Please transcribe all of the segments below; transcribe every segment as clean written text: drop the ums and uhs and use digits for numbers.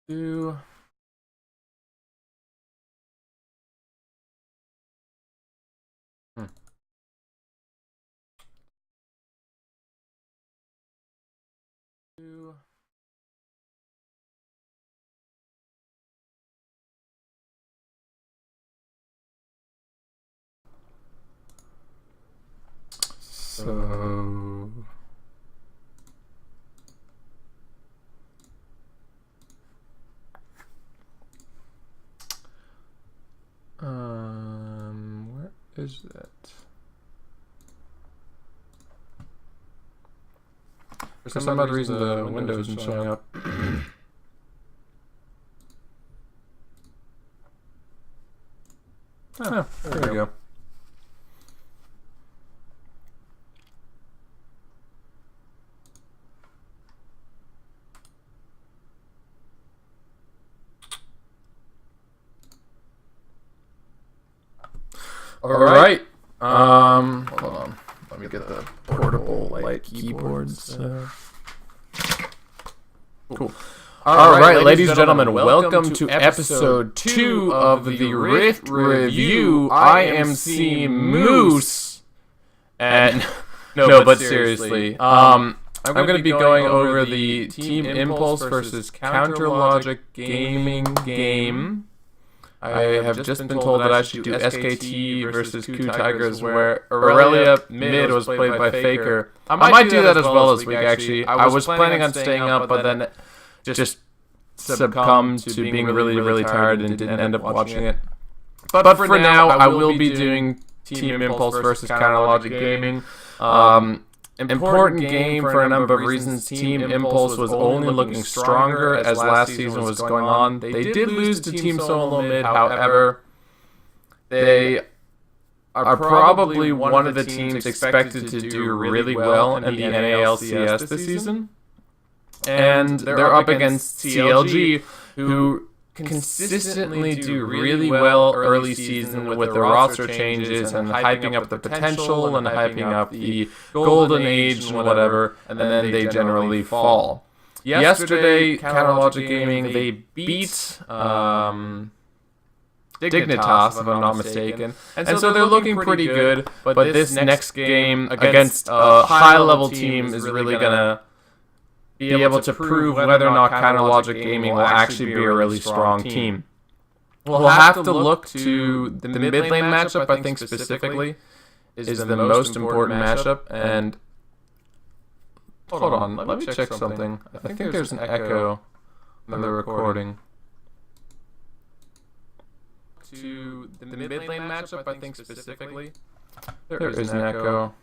Do hmm. Do so where is that? For some odd reason the window isn't showing up. Oh, there we go. All right. Hold on. Let me get the portable light keyboards. Cool. All right, ladies and gentlemen, welcome to episode 2 of the Rift Review. I am C Moose, and no, but seriously, I'm going to be going over the Team Impulse versus Counter Logic Gaming game. I have just been told that I should do SKT versus Q Tigers, where Aurelia mid was played by Faker. I might do that as well this week, actually. I was planning on staying up, but then just succumbed to being really tired and didn't end up watching it. But for now, I will be doing Team Impulse versus Counter Logic Gaming. Important game for a number of reasons. Team Impulse was only looking stronger as last season was going on. They did lose to Team Solo Mid, however, they are probably one of the teams expected to do really well in the LCS this season. And they're up against CLG, who consistently do really well early season with the roster changes and hyping up the potential and hyping up the golden age and whatever, and then they generally fall. Yesterday, Counter Logic Gaming, they beat Dignitas, if I'm not mistaken, and so they're looking pretty good, but this next game against a high-level team is really gonna be able to prove whether or not Counter Logic Gaming will actually be a really strong team. We'll have to look to the mid lane matchup, I think specifically, is the most important matchup. And hold on, let me check something. I think there's an echo in the recording. To the mid lane matchup, I think specifically, there is an echo.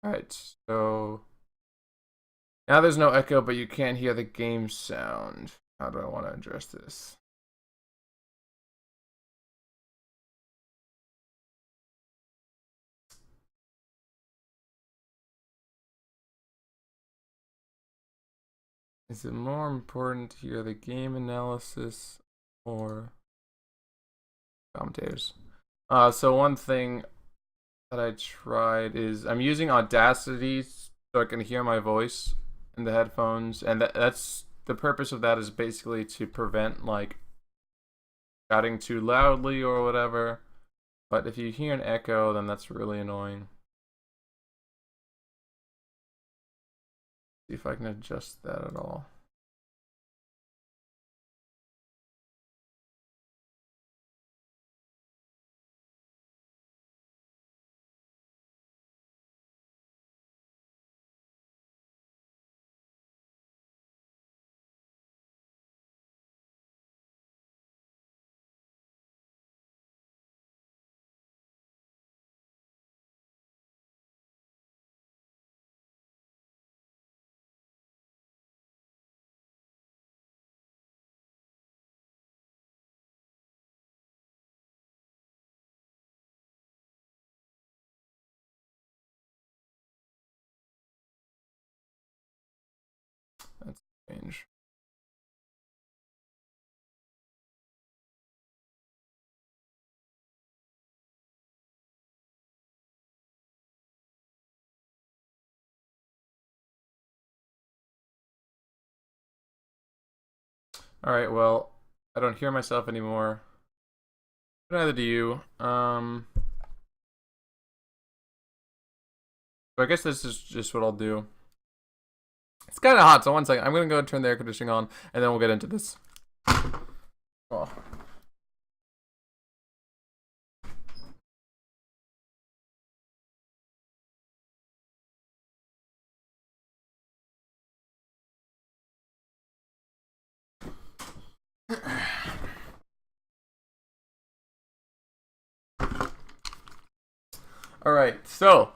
Alright, so now there's no echo, but you can't hear the game sound. How do I want to address this? Is it more important to hear the game analysis or commentators? So one thing that I tried is I'm using Audacity so I can hear my voice in the headphones, and that's the purpose of that is basically to prevent like shouting too loudly or whatever. But if you hear an echo, then that's really annoying. See if I can adjust that at all. That's strange. Alright, well, I don't hear myself anymore. Neither do you. So I guess this is just what I'll do. It's kind of hot, so 1 second. I'm going to go and turn the air conditioning on, and then we'll get into this. Oh. Alright, so,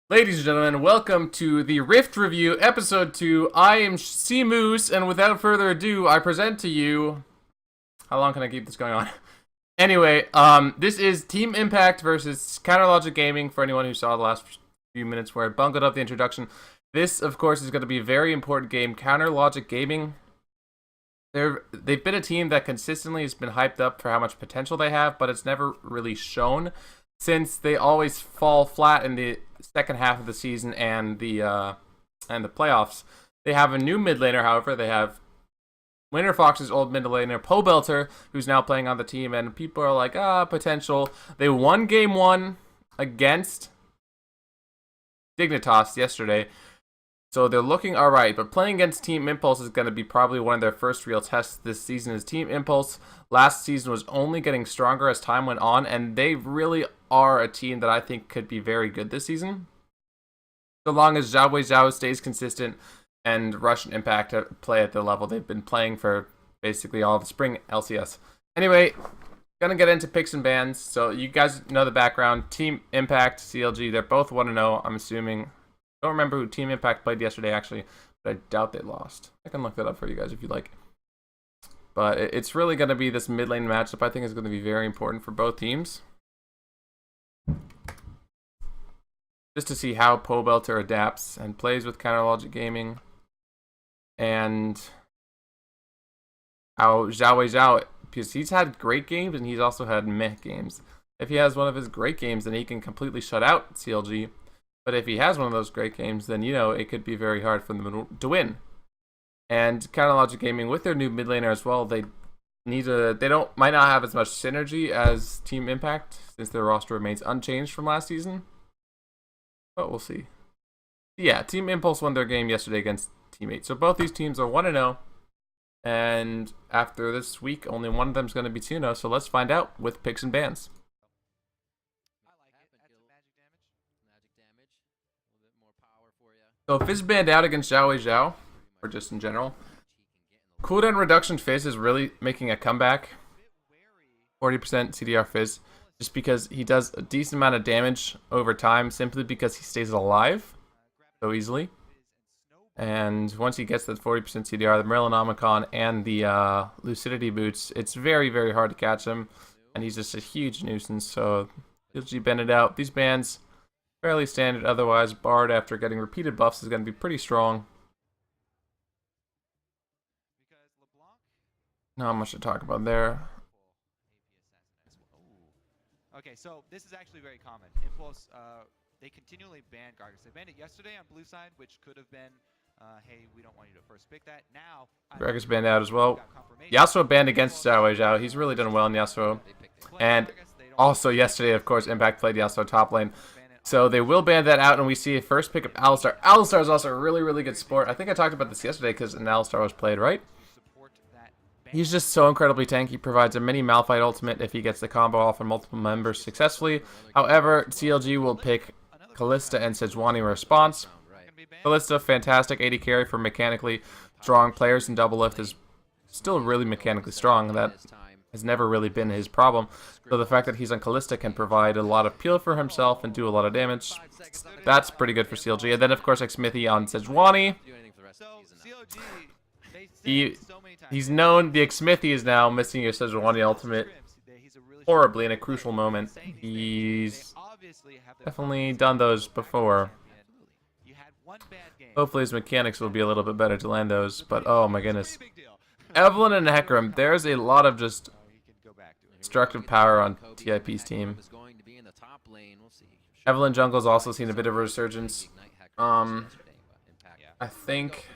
ladies and gentlemen, welcome to the Rift Review, Episode 2. I am C Moose, and without further ado, I present to you... How long can I keep this going on? Anyway, this is Team Impact versus Counterlogic Gaming, for anyone who saw the last few minutes where I bungled up the introduction. This, of course, is going to be a very important game. Counterlogic Gaming, they've been a team that consistently has been hyped up for how much potential they have, but it's never really shown, since they always fall flat in the second half of the season and the playoffs. They have a new mid laner, however. They have Winter Fox's old mid laner, Pobelter, who's now playing on the team, and people are like, potential. They won game 1 against Dignitas yesterday, so they're looking alright, but playing against Team Impulse is going to be probably one of their first real tests this season. As Team Impulse last season was only getting stronger as time went on, and they really are a team that I think could be very good this season. So long as Zhao stays consistent and Russian Impact play at the level they've been playing for basically all of the spring LCS. Anyway, gonna get into picks and bans. So you guys know the background. Team Impact, CLG, they're both 1-0, I'm assuming. Don't remember who Team Impact played yesterday, actually, but I doubt they lost. I can look that up for you guys if you'd like. But it's really going to be this mid lane matchup. I think is going to be very important for both teams. Just to see how Pobelter adapts and plays with Counterlogic Gaming. And how Zhao, because he's had great games and he's also had meh games. If he has one of his great games, then he can completely shut out CLG. But if he has one of those great games, then, you know, it could be very hard for them to win. And Counterlogic Gaming, with their new mid laner as well, they might not have as much synergy as Team Impact, since their roster remains unchanged from last season. But we'll see. Yeah, Team Impulse won their game yesterday against Team 8. So both these teams are 1-0. And after this week, only one of them is going to be 2-0. So let's find out with picks and bans. So Fizz banned out against Zhao, or just in general. Cooldown reduction Fizz is really making a comeback. 40% CDR Fizz, just because he does a decent amount of damage over time, simply because he stays alive so easily. And once he gets that 40% CDR, the Merlinomicon and the Lucidity boots, it's very, very hard to catch him. And he's just a huge nuisance, so CLG banned it out. These bans, fairly standard otherwise. Bard, after getting repeated buffs, is going to be pretty strong. Not much to talk about there. Okay, so this is actually very common. Impulse, they continually ban Gargus. They banned it yesterday on blue side, which could have been, hey, we don't want you to first pick that. Now, Gargus banned out as well. Yasuo banned against Zhao. He's really done well in Yasuo. And also yesterday, of course, Impact played Yasuo top lane. So they will ban that out, and we see a first pick of Alistar. Alistar is also a really, really good support. I think I talked about this yesterday because an Alistar was played, right? He's just so incredibly tanky. He provides a mini Malphite ultimate if he gets the combo off on multiple members successfully. However, CLG will pick Kalista and Sejuani in response. Kalista, fantastic AD carry for mechanically strong players, and Double Lift is still really mechanically strong. That has never really been his problem. So the fact that he's on Kalista can provide a lot of peel for himself and do a lot of damage. That's pretty good for CLG. And then, of course, Xmithy on Sejuani. He's known, the Xmithy is now missing your Sejuani ultimate horribly in a crucial moment. He's definitely done those before. Hopefully his mechanics will be a little bit better to land those, but oh my goodness. Evelyn and Hecarim, there's a lot of just destructive power on TIP's team. Evelyn Jungle's also seen a bit of a resurgence. I think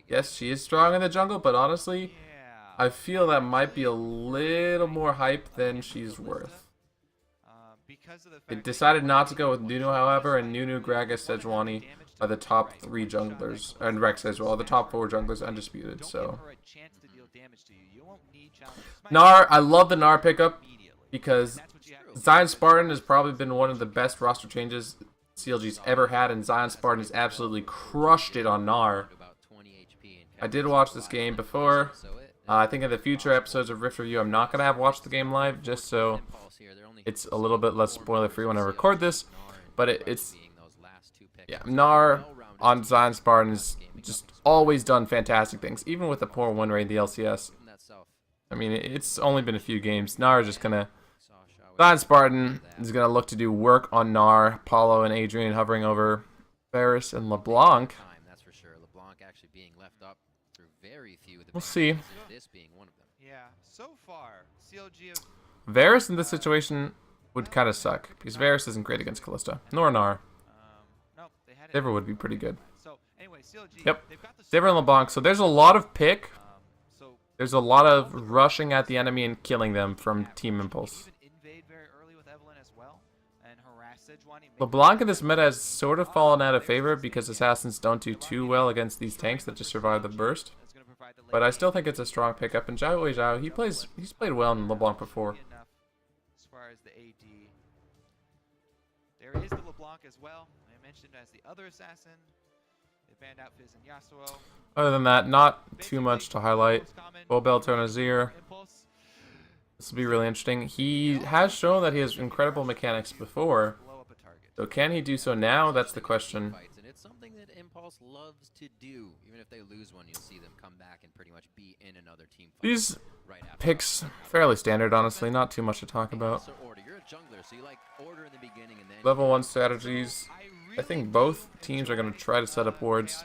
yes, she is strong in the jungle, but honestly, Yeah. I feel that might be a little more hype than she's worth. Because of the They fact decided not to go with Nunu, however, and Nunu, Gragas, Sejuani are the top 3 junglers, and Rex as well, the top 4 junglers undisputed, so. Gnar, I love the Gnar pickup, because Zion Spartan has probably been one of the best roster changes CLG's ever had, and Zion Spartan has absolutely crushed it on Gnar. I did watch this game before. I think in the future episodes of Rift Review, I'm not going to have watched the game live, just so it's a little bit less spoiler-free when I record this. But it's... yeah, Gnar on Zion Spartan has just always done fantastic things, even with the poor win rate in the LCS. I mean, it's only been a few games. Gnar is just going to... Zion Spartan is going to look to do work on Gnar, Paulo, and Adrian hovering over Varus and LeBlanc. We'll see. Yeah, so far, CLG have... Varus in this situation would kind of suck, because Varus isn't great against Kalista, nor Gnar. no, they had it. Sivir would be pretty good. So, anyway, CLG, Yep, they've got the Sivir and LeBlanc, so there's a lot of pick. so There's a lot of rushing at the enemy and killing them from Team Impulse. even invade very early with Evelyn as well, and harass Sejuani. LeBlanc in this meta has sort of fallen out of favor because assassins don't do too well against these tanks that just survive the burst. But I still think it's a strong pickup, and Zhao he's played well in LeBlanc before. As far as the AD, there is the LeBlanc as well. I mentioned as the other assassin. They banned out Fizz and Yasuo. Other than that, not too much to highlight. Bobel Nazir. This will be really interesting. He has shown that he has incredible mechanics before. So can he do so now? That's the question. It's something that Impulse loves to do. Even if they lose one, you'll see them come back and pretty much be in another team fight. These picks fairly standard, honestly. Not too much to talk about. You're a jungler, so you like order in the beginning and then Level 1 strategies. I think both teams are going to try to set up wards.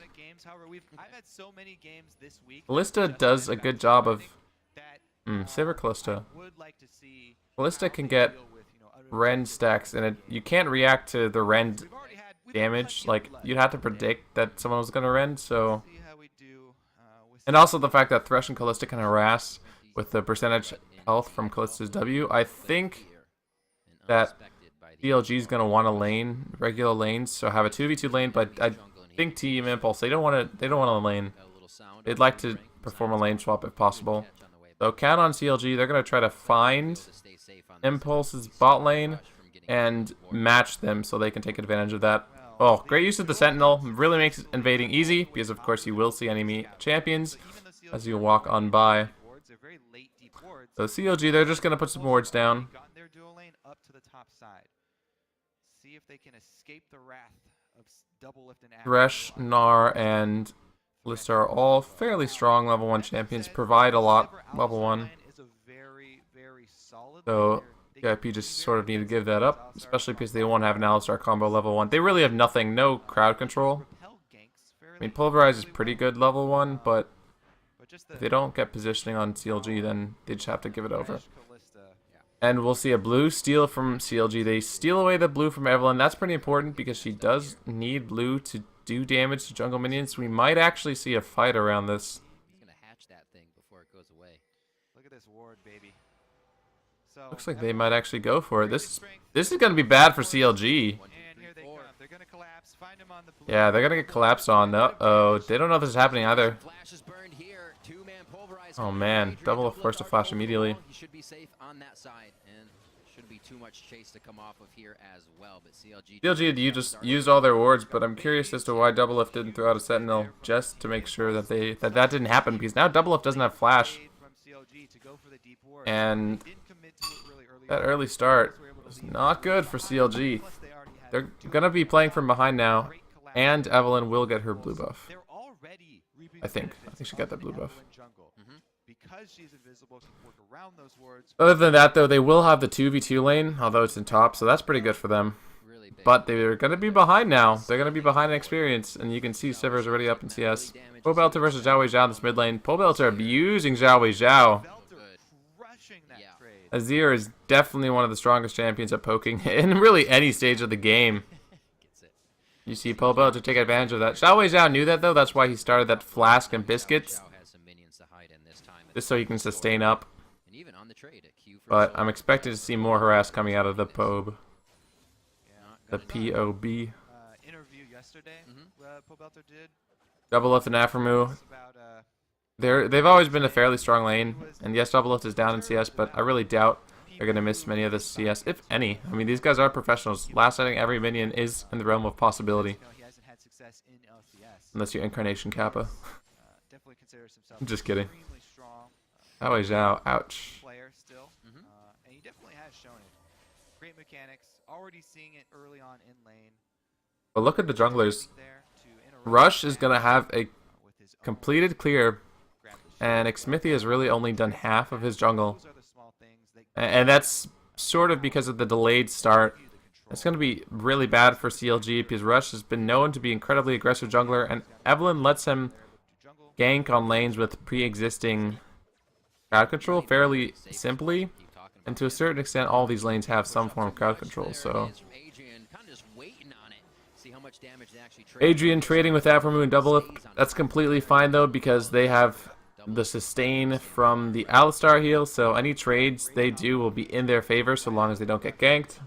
Kalista does a good job of... Sivir Kalista. Kalista can get rend stacks, and you can't react to the rend damage. Like, you'd have to predict that someone was going to rend, so... And also the fact that Thresh and Kalista can harass with the percentage health from Kalista's W. I think that CLG is going to want to lane regular lanes, so have a 2v2 lane, but I think Team Impulse, they don't want to lane. They'd like to perform a lane swap if possible. So count on CLG. They're going to try to find Impulse's bot lane and match them so they can take advantage of that. Oh, great use of the Sentinel. Really makes invading easy because, of course, you will see enemy champions as you walk on by. So CLG, they're just going to put some wards down. Thresh, Gnar, and Kalista are all fairly strong level 1 champions. Provide a lot level 1. So VIP just sort of need to give that up, especially because they won't have an Alistar combo level 1. They really have nothing, no crowd control. I mean, Pulverize is pretty good level 1, but if they don't get positioning on CLG, then they just have to give it over. And we'll see a blue steal from CLG. They steal away the blue from Evelyn. That's pretty important because she does need blue to do damage to jungle minions. We might actually see a fight around this. he's gonna hatch that thing before it goes away. Look at this ward, baby. So Looks like they might actually go for it. This is going to be bad for CLG. and here they come. They're gonna collapse. Find him on the blue. Yeah, they're going to get collapsed on. Uh-oh. They don't know this is happening either. Flash is burned here. Two-man pulverizer. Oh, man. Double of course to flash immediately. He should be safe on that side, and shouldn't be too much chase to come off of here as well. But CLG You just used all their wards, but I'm curious as to why Doublelift didn't throw out a Sentinel just to make sure that that didn't happen, because now Doublelift doesn't have flash. And that early start was not good for CLG. They're going to be playing from behind now, and Evelyn will get her blue buff. I think she'll get that blue buff. Other than that, though, they will have the 2v2 lane, although it's in top, so that's pretty good for them. But they're going to be behind now. They're going to be behind in experience, and you can see Sivir's already up in CS. Pobelter versus Zhao Wei Zhao in this mid lane. Pobelter abusing Zhao Wei Zhao. Azir is definitely one of the strongest champions at poking in really any stage of the game. You see Pobo to take advantage of that. Xiao Zhao knew that though. That's why he started that flask and biscuits, just so he can sustain up. But I'm expecting to see more harass coming out of the Pobe. The POB. Interview yesterday, Pobelter did. Double Lift and Aframu. They've always been a fairly strong lane, and yes, Double Lift is down in CS, but I really doubt they're going to miss many of the CS, if any. I mean, these guys are professionals. Last setting every minion is in the realm of possibility. Unless you're Incarnation Kappa. I'm just kidding. Xiao Zhao, ouch. Player still, and he definitely has shown it. Great mechanics, already seeing it early on in lane. But look at the junglers. Rush is going to have a completed clear, and Xmithy has really only done half of his jungle. And that's sort of because of the delayed start. It's going to be really bad for CLG because Rush has been known to be incredibly aggressive jungler, and Evelyn lets him gank on lanes with pre-existing crowd control fairly simply. And to a certain extent, all these lanes have some form of crowd control, so... Adrian trading with Aframu and Double Lift, that's completely fine though, because they have the sustain from the Alistar heal, so any trades they do will be in their favor so long as they don't get ganked.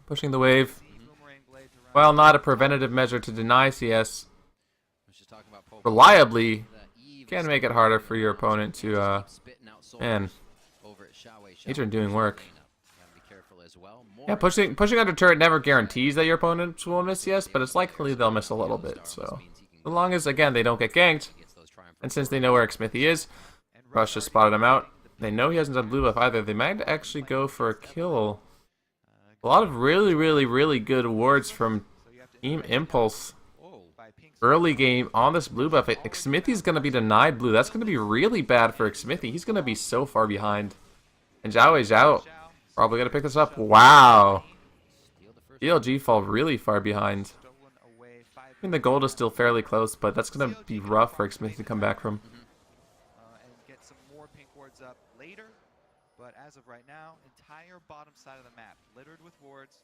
Pushing the wave. While not a preventative measure to deny CS, reliably can make it harder for your opponent to, man, Adrian doing work. Yeah, pushing under turret never guarantees that your opponents will miss CS, but it's likely they'll miss a little bit, so. As long as, again, they don't get ganked, and since they know where Xmithy is, Rush just spotted him out. They know he hasn't done blue buff either. They might actually go for a kill. A lot of really good wards from Team Impulse. Early game on this blue buff. Xmithy's going to be denied blue. That's going to be really bad for Xmithy. He's going to be so far behind. And Xiao Zhao probably going to pick this up. Wow. CLG fall really far behind. I mean, the gold is still fairly close, but that's going to be rough for Xmithy to come back from. And get some more pink wards up later. But as of right now, entire bottom side of the map littered with wards.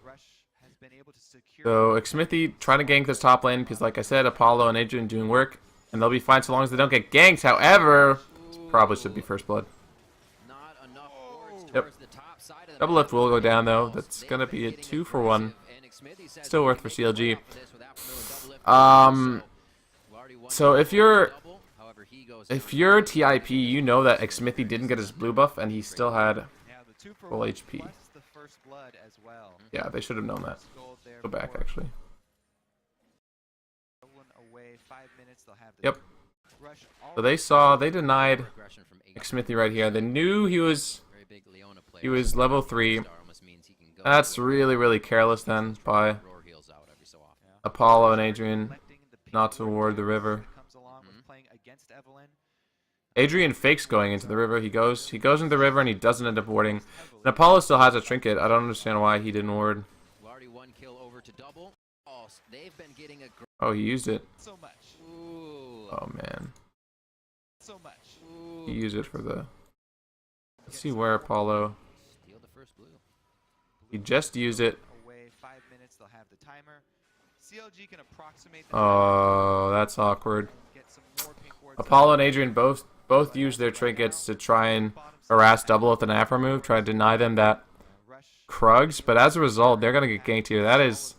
Rush has been able to secure... So Xmithy trying to gank this top lane because, like I said, Apollo and Adrian doing work. And they'll be fine so long as they don't get ganked. However, this probably should be first blood. Yep. Double Lift will go down, though. That's going to be a 2-for-1. Still worth for CLG. So if you're TIP, you know that Xmithy didn't get his blue buff, and he still had full HP. Yeah, they should have known that. Go back, actually. Yep. So they denied Xmithy right here. They knew he was level 3. That's really careless then by Apollo and Adrian not to ward the river. Adrian fakes going into the river. He goes into the river and he doesn't end up warding. And Apollo still has a trinket. I don't understand why he didn't ward. Oh, he used it. Oh man. He used it for the... Let's see where Apollo... He just used it. Oh, that's awkward. Apollo and Adrian both used their trinkets to try and harass Double Lift and Afro move, try to deny them that Krugs, but as a result, they're going to get ganked here. That is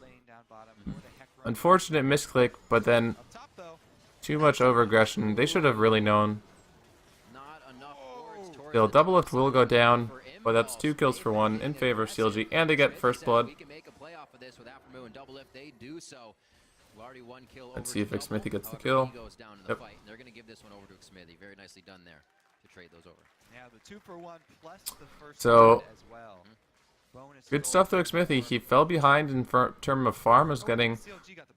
unfortunate misclick, but then too much over-aggression. They should have really known. Still, Double Lift will go down, but that's 2 kills for 1 in favor of CLG, and they get first blood. Let's see if Xmithy gets the kill. Yep. So, good stuff to Xmithy. He fell behind in terms of farm, was getting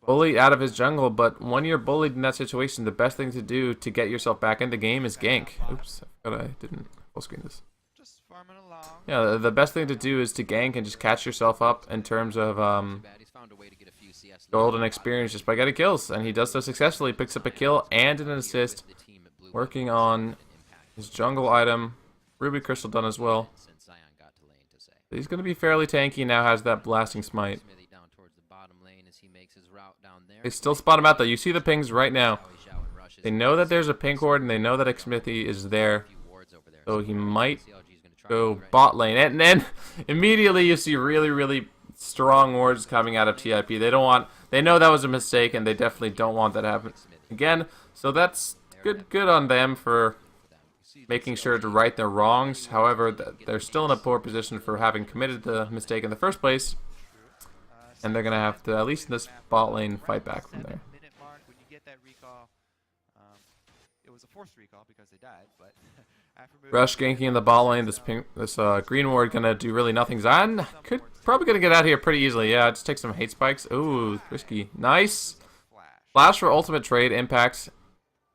bullied out of his jungle, but when you're bullied in that situation, the best thing to do to get yourself back in the game is gank. Oops, I forgot I didn't full screen this. Yeah, the best thing to do is to gank and just catch yourself up in terms of gold and experience just by getting kills, and he does so successfully. Picks up a kill and an assist, working on his jungle item. Ruby Crystal done as well. He's going to be fairly tanky now, has that blasting smite. Smithy down towards the bottom lane as he makes his route down there. They still spot him out, though. You see the pings right now. They know that there's a pink ward, and they know that Smithy is there. So he might go bot lane. And then immediately you see really, really strong wards coming out of TIP. They know that was a mistake, and they definitely don't want that to happen again. So that's good on them for making sure to right their wrongs. However, they're still in a poor position for having committed the mistake in the first place, and they're gonna have to, at least in this bot lane, fight back from there. When you get that recall, it was a forced recall because they died, but Rush ganking in the bot lane. This green ward gonna do really nothing. Zion probably gonna get out here pretty easily. Yeah, just take some hate spikes. Ooh, risky. Nice. Flash for ultimate trade. Impact.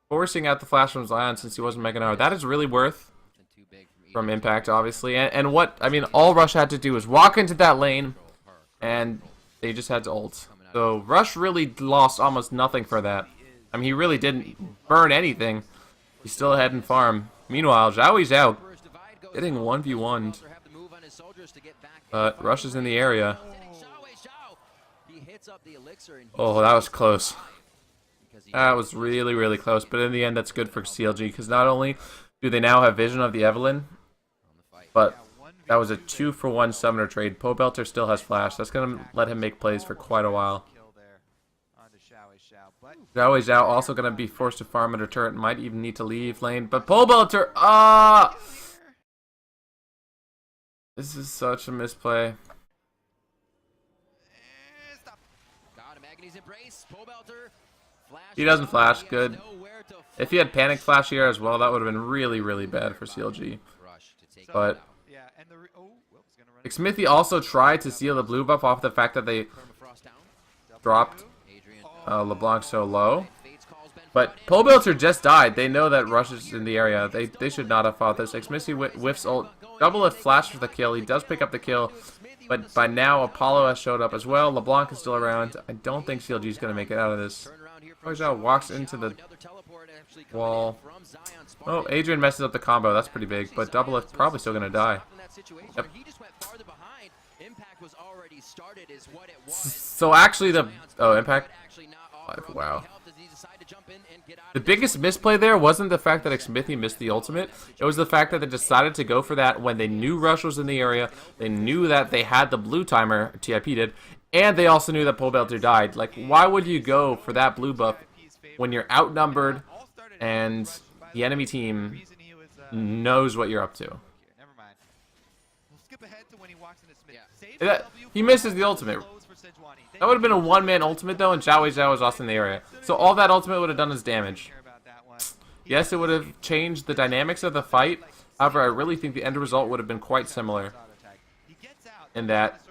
Forcing out the flash from Zion since he wasn't Mega Gnar. That is really worth from Impact, obviously. And what, I mean, all Rush had to do was walk into that lane, and they just had to ult. So Rush really lost almost nothing for that. I mean, he really didn't burn anything. He's still ahead in farm. Meanwhile, Zhao out, getting 1v1'd. But Rush is in the area. Oh, that was close. That was really, really close, but in the end, that's good for CLG, because not only do they now have vision of the Evelyn, but that was a 2-for-1 summoner trade. Pobelter still has flash. That's going to let him make plays for quite a while. Zhao Zhao also going to be forced to farm under turret, might even need to leave lane, but Pobelter, this is such a misplay. He doesn't flash, good. If he had panic flash here as well, that would have been really, really bad for CLG. But Smithy also tried to seal the blue buff off the fact that they dropped LeBlanc so low. But Pobelter just died. They know that Rush is in the area. They should not have fought this. Smithy whiffs ult. Double if flash for the kill. He does pick up the kill. But by now, Apollo has showed up as well. LeBlanc is still around. I don't think CLG is going to make it out of this. Zhao walks into the wall. Oh, Adrian messes up the combo. That's pretty big. But Double is probably still going to die. Yep. So actually the... Oh, Impact? Wow. The biggest misplay there wasn't the fact that Smithy missed the ultimate. It was the fact that they decided to go for that when they knew Rush was in the area. They knew that they had the blue timer, TIP did. And they also knew that Pobelter died. Like, why would you go for that blue buff when you're outnumbered and the enemy team knows what you're up to? He misses the ultimate. That would have been a one-man ultimate, though, and Zhao Zhao was also in the area. So all that ultimate would have done is damage. Yes, it would have changed the dynamics of the fight. However, I really think the end result would have been quite similar. In that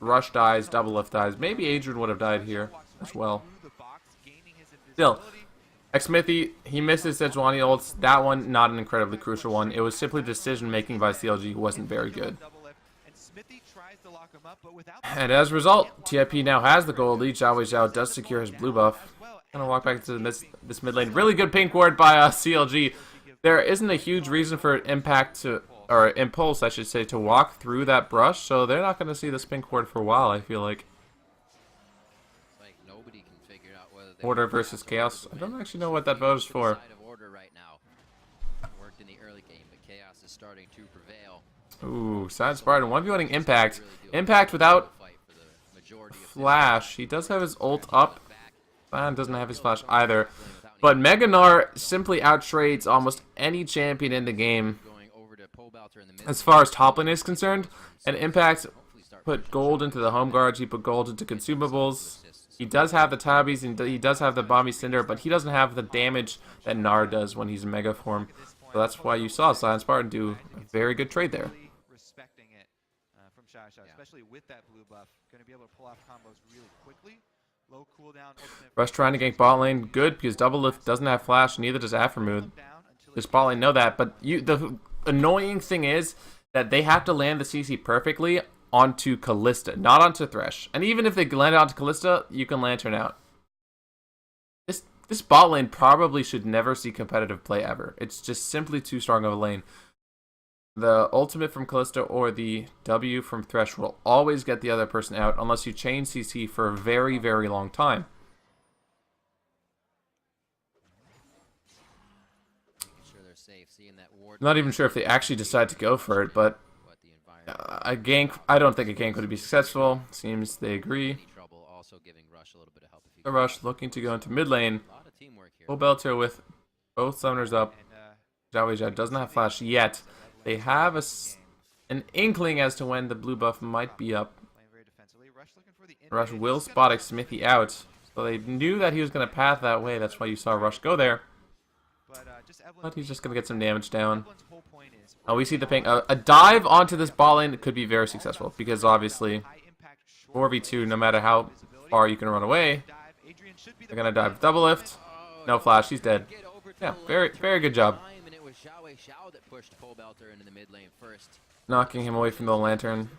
Rush dies, Double Lift dies. Maybe Adrian would have died here as well. Still, Smithy, he misses Sejuani ults. That one, not an incredibly crucial one. It was simply decision-making by CLG who wasn't very good. And as a result, TIP now has the gold lead. Zhao Zhao does secure his blue buff. Gonna walk back into this mid lane. Really good pink ward by CLG. There isn't a huge reason for Impact to, or Impulse, I should say, to walk through that brush, so they're not gonna see this pink ward for a while, I feel like. Order versus Chaos. I don't actually know what that vote is for. Ooh, Sad Spartan 1v1ing Impact. Impact without flash. He does have his ult up. Zion doesn't have his flash either. But Mega Gnar simply outtrades almost any champion in the game as far as top lane is concerned. And Impact put gold into the home guards. He put gold into consumables. He does have the tabbies and he does have the Bomby Cinder, but he doesn't have the damage that Gnar does when he's in Mega form. So that's why you saw Zion Spartan do a very good trade there. Respecting it from Shao, especially with that blue buff, going to be able to pull off combos really quickly. Low cooldown. Rush trying to gank bot lane, good because Double Lift doesn't have flash, neither does Aftermood. This bot lane know that, but the annoying thing is that they have to land the CC perfectly onto Kalista, not onto Thresh. And even if they land onto Kalista, you can Lantern out. This bot lane probably should never see competitive play ever. It's just simply too strong of a lane. The ultimate from Callisto or the W from Thresh will always get the other person out unless you chain CC for a very, very long time. I'm not even sure if they actually decide to go for it, but a gank, I don't think a gank would be successful. Seems they agree. The Rush looking to go into mid lane. Pobelter with both summoners up. Zhao doesn't have flash yet. They have an inkling as to when the blue buff might be up. Rush will spot a Smithy out. So they knew that he was going to path that way. That's why you saw Rush go there. But he's just going to get some damage down. Oh, we see the ping. A dive onto this bot lane could be very successful. Because obviously, 4v2, no matter how far you can run away, they're going to dive double lift. No flash. He's dead. Yeah, very, very good job. Knocking him away from the lantern.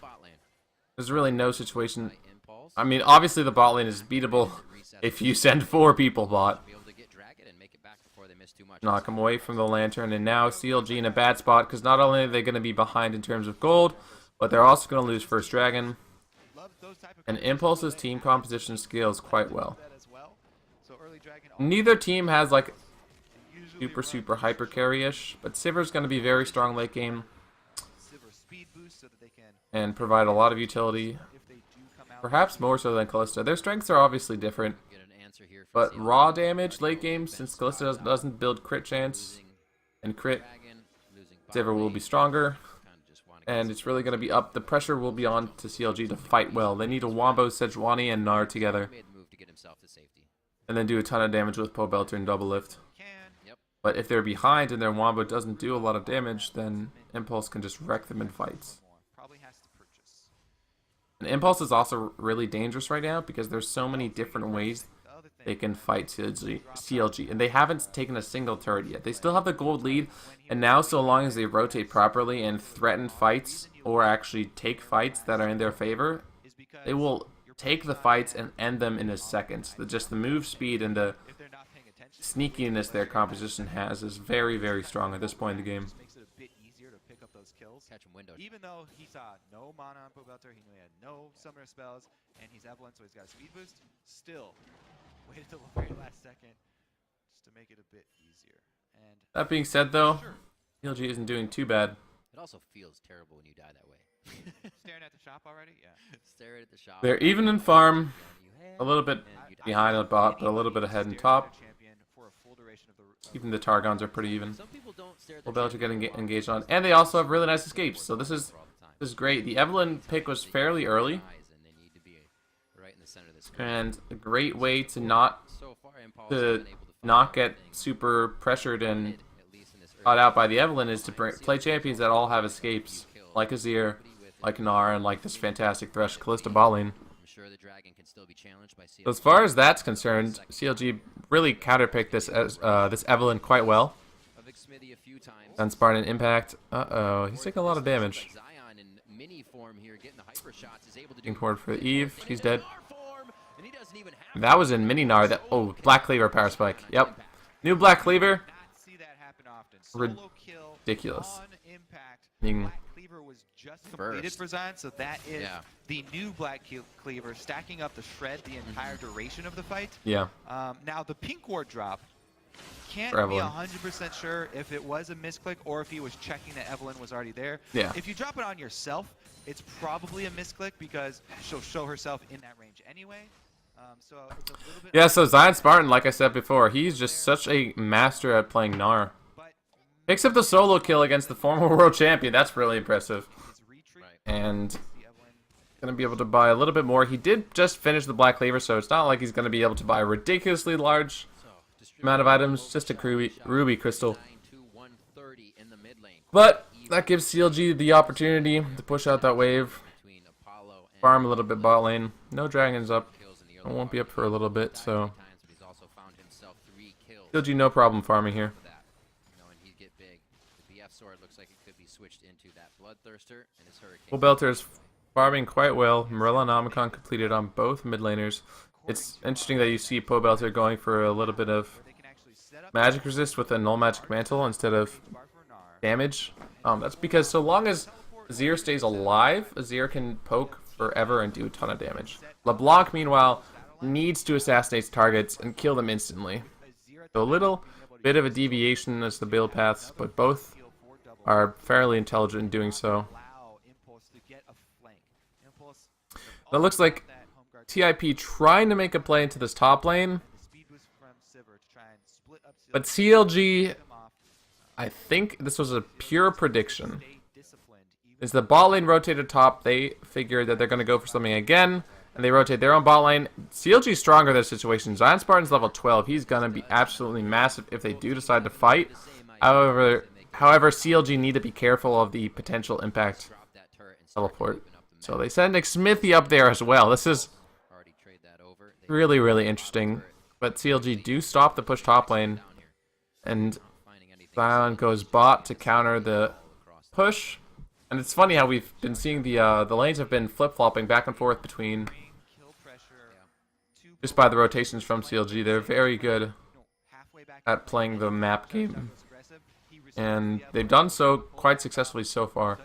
There's really no situation. I mean, obviously the bot lane is beatable if you send 4 people bot. Knock him away from the lantern, and now CLG in a bad spot because not only are they going to be behind in terms of gold, but they're also going to lose first dragon. And Impulse's team composition scales quite well. Neither team has like super hyper carry-ish, but Sivir's going to be very strong late game and provide a lot of utility, perhaps more so than Callisto. Their strengths are obviously different, but raw damage late game, since Callisto doesn't build crit chance and crit, Sivir will be stronger, and it's really going to be up. The pressure will be on to CLG to fight well. They need a Wombo, Sejuani, and Gnar together, and then do a ton of damage with Pobelter and double lift. But if they're behind and their Wombo doesn't do a lot of damage, then Impulse can just wreck them in fights. And Impulse is also really dangerous right now because there's so many different ways they can fight CLG. And they haven't taken a single turret yet. They still have the gold lead, and now so long as they rotate properly and threaten fights or actually take fights that are in their favor, they will take the fights and end them in a second. Just the move speed and the sneakiness their composition has is very, very strong at this point in the game. Makes it a bit easier to pick up those kills. Even though he saw no mana on Pobelter, he knew he had no summoner spells, and he's Evelyn, so he's got a speed boost. Still, waited till the very last second just to make it a bit easier. And that being said, though, CLG isn't doing too bad. It also feels terrible when you die that way. Staring at the shop already? Yeah. Staring at the shop. They're even in farm, a little bit behind on bot, but a little bit ahead in top. Even the Targons are pretty even. Pobelter getting engaged on, and they also have really nice escapes. So this is great. The Evelyn pick was fairly early, and a great way to not get super pressured and caught out by the Evelyn is to play champions that all have escapes, like Azir, like Gnar, and like this fantastic Thresh Callisto bot lane. So as far as that's concerned, CLG really counterpicked this Evelyn quite well. And Spartan Impact. Uh-oh, he's taking a lot of damage. Looking forward for Eve. She's dead. That was in Mini Gnar. Oh, Black Cleaver Power Spike. Yep. New Black Cleaver. Ridiculous. Cleaver was just completed for Zion, so that is the new Black Cleaver, stacking up the shred the entire duration of the fight. Yeah. Now the pink ward drop, can't be 100% sure if it was a misclick or if he was checking that Evelyn was already there. Yeah. If you drop it on yourself, it's probably a misclick because she'll show herself in that range anyway. So it's a little bit. Yeah. So Zion Spartan, like I said before, he's just such a master at playing Gnar. Picks up the solo kill against the former world champion. That's really impressive. And going to be able to buy a little bit more. He did just finish the Black Cleaver, so it's not like he's going to be able to buy a ridiculously large amount of items. Just a ruby crystal. But that gives CLG the opportunity to push out that wave. Farm a little bit bot lane. No dragons up. It won't be up for a little bit, so CLG no problem farming here. Pobelter is farming quite well. Morella and Omicron completed on both mid laners. It's interesting that you see Pobelter going for a little bit of magic resist with a null magic mantle instead of damage. That's because so long as Azir stays alive, Azir can poke forever and do a ton of damage. LeBlanc, meanwhile, needs to assassinate targets and kill them instantly. So a little bit of a deviation as the build paths, but both are fairly intelligent in doing so. It looks like TIP trying to make a play into this top lane, but CLG, I think this was a pure prediction. As the bot lane rotated top, they figured that they're going to go for something again, and they rotate their own bot lane. CLG's stronger in this situation. Zion Spartan's level 12. He's going to be absolutely massive if they do decide to fight. However, CLG need to be careful of the potential impact teleport. So they send Nick Smithy up there as well. This is really, really interesting. But CLG do stop the push top lane, and Zion goes bot to counter the push. And it's funny how we've been seeing the lanes have been flip-flopping back and forth between just by the rotations from CLG. They're very good at playing the map game, and they've done so quite successfully so far.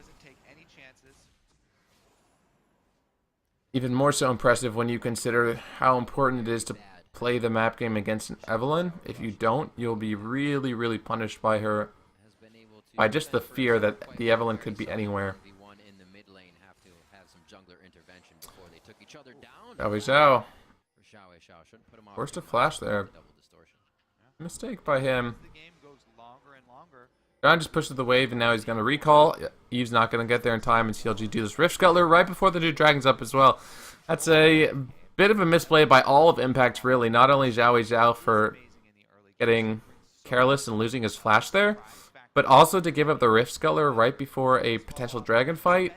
Even more so impressive when you consider how important it is to play the map game against an Evelynn. If you don't, you'll be really, really punished by her. By just the fear that the Evelynn could be anywhere. Xiao. Forced a flash there. Mistake by him. John just pushes the wave, and now he's going to recall. Eve's not going to get there in time, and CLG do this Rift Scuttler right before the new Dragon's up as well. That's a bit of a misplay by all of Impact, really. Not only Xiao for getting careless and losing his flash there, but also to give up the Rift Scuttler right before a potential dragon fight.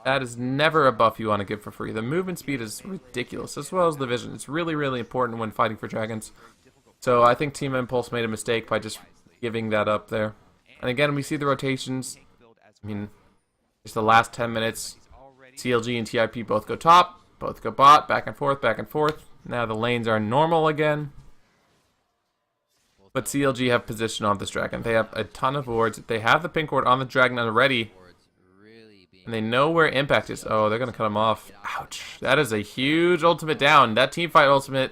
That is never a buff you want to give for free. The movement speed is ridiculous, as well as the vision. It's really, really important when fighting for dragons. So I think Team Impulse made a mistake by just giving that up there. And again, we see the rotations. I mean, just the last 10 minutes, CLG and TIP both go top, both go bot, back and forth, back and forth. Now the lanes are normal again. But CLG have position on this dragon. They have a ton of wards. They have the pink ward on the dragon already. And they know where Impact is. Oh, they're going to cut him off. Ouch. That is a huge ultimate down. That teamfight ultimate,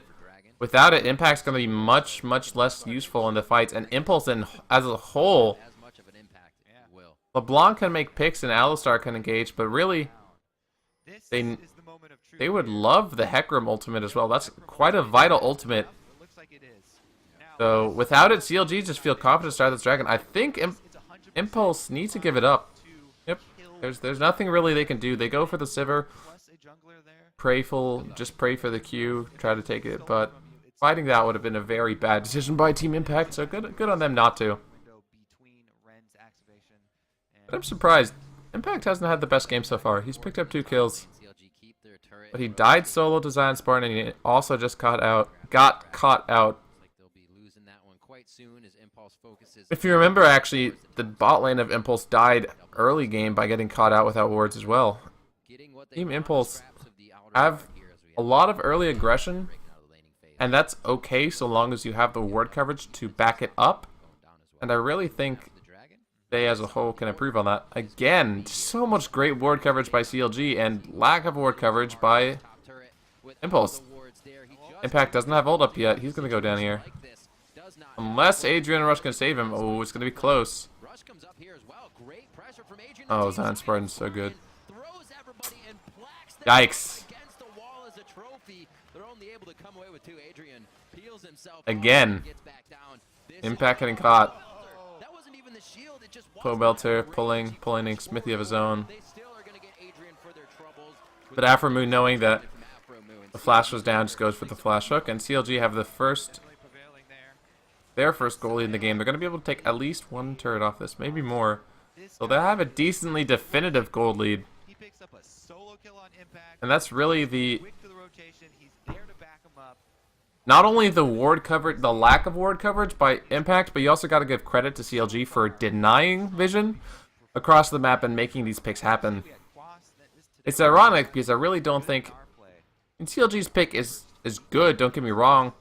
without it, Impact's going to be much, much less useful in the fights. And Impulse as a whole, LeBlanc can make picks and Alistar can engage, but really, they would love the Hecarim ultimate as well. That's quite a vital ultimate. So without it, CLG just feel confident to start this dragon. I think Impulse needs to give it up. Yep. There's nothing really they can do. They go for the Sivir. Just pray for the Q, try to take it, but fighting that would have been a very bad decision by Team Impact, so good on them not to. But I'm surprised. Impact hasn't had the best game so far. He's picked up 2 kills. But he died solo to Zion Spartan, and he also just got caught out. If you remember, actually, the bot lane of Impulse died early game by getting caught out without wards as well. Team Impulse have a lot of early aggression, and that's okay so long as you have the ward coverage to back it up. And I really think they as a whole can improve on that. Again, so much great ward coverage by CLG and lack of ward coverage by Impulse. Impact doesn't have ult up yet. He's going to go down here. Unless Adrian and Rush can save him. Oh, it's going to be close. Oh, Zion Spartan's so good. Yikes. Again. Impact getting caught. Pobelter pulling Smithy of his own. But Afromoon, knowing that the flash was down, just goes for the flash hook. And CLG have their first goal lead in the game. They're going to be able to take at least 1 turret off this, maybe more. So they'll have a decently definitive gold lead. And that's really the... Not only the ward coverage, the lack of ward coverage by Impact, but you also got to give credit to CLG for denying vision across the map and making these picks happen. It's ironic because I really don't think... And CLG's pick is good, don't get me wrong.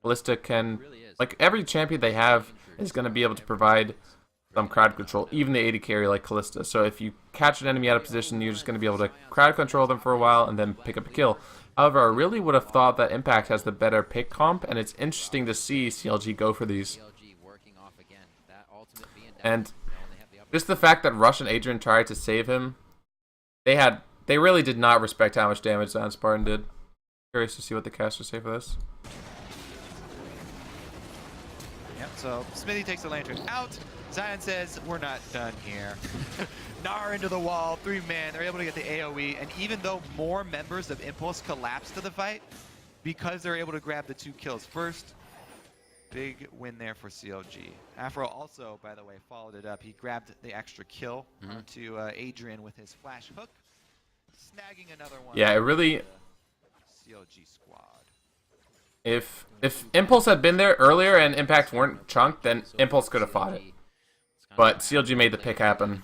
Ballista can... Like, every champion they have is going to be able to provide some crowd control, even the AD carry like Callista. So if you catch an enemy out of position, you're just going to be able to crowd control them for a while and then pick up a kill. However, I really would have thought that Impact has the better pick comp, and it's interesting to see CLG go for these. And just the fact that Rush and Adrian tried to save him, they really did not respect how much damage Zion Spartan did. Curious to see what the casters say for this. Yep, so Smithy takes the lantern out. Zion says, we're not done here. Gnar into the wall, 3-man. They're able to get the AoE, and even though more members of Impulse collapse to the fight, because they're able to grab the 2 kills first, big win there for CLG. Afro also, by the way, followed it up. He grabbed the extra kill onto Adrian with his flash hook, snagging another one. Yeah, it really... CLG squad. If Impulse had been there earlier and Impact weren't chunked, then Impulse could have fought it. But CLG made the pick happen,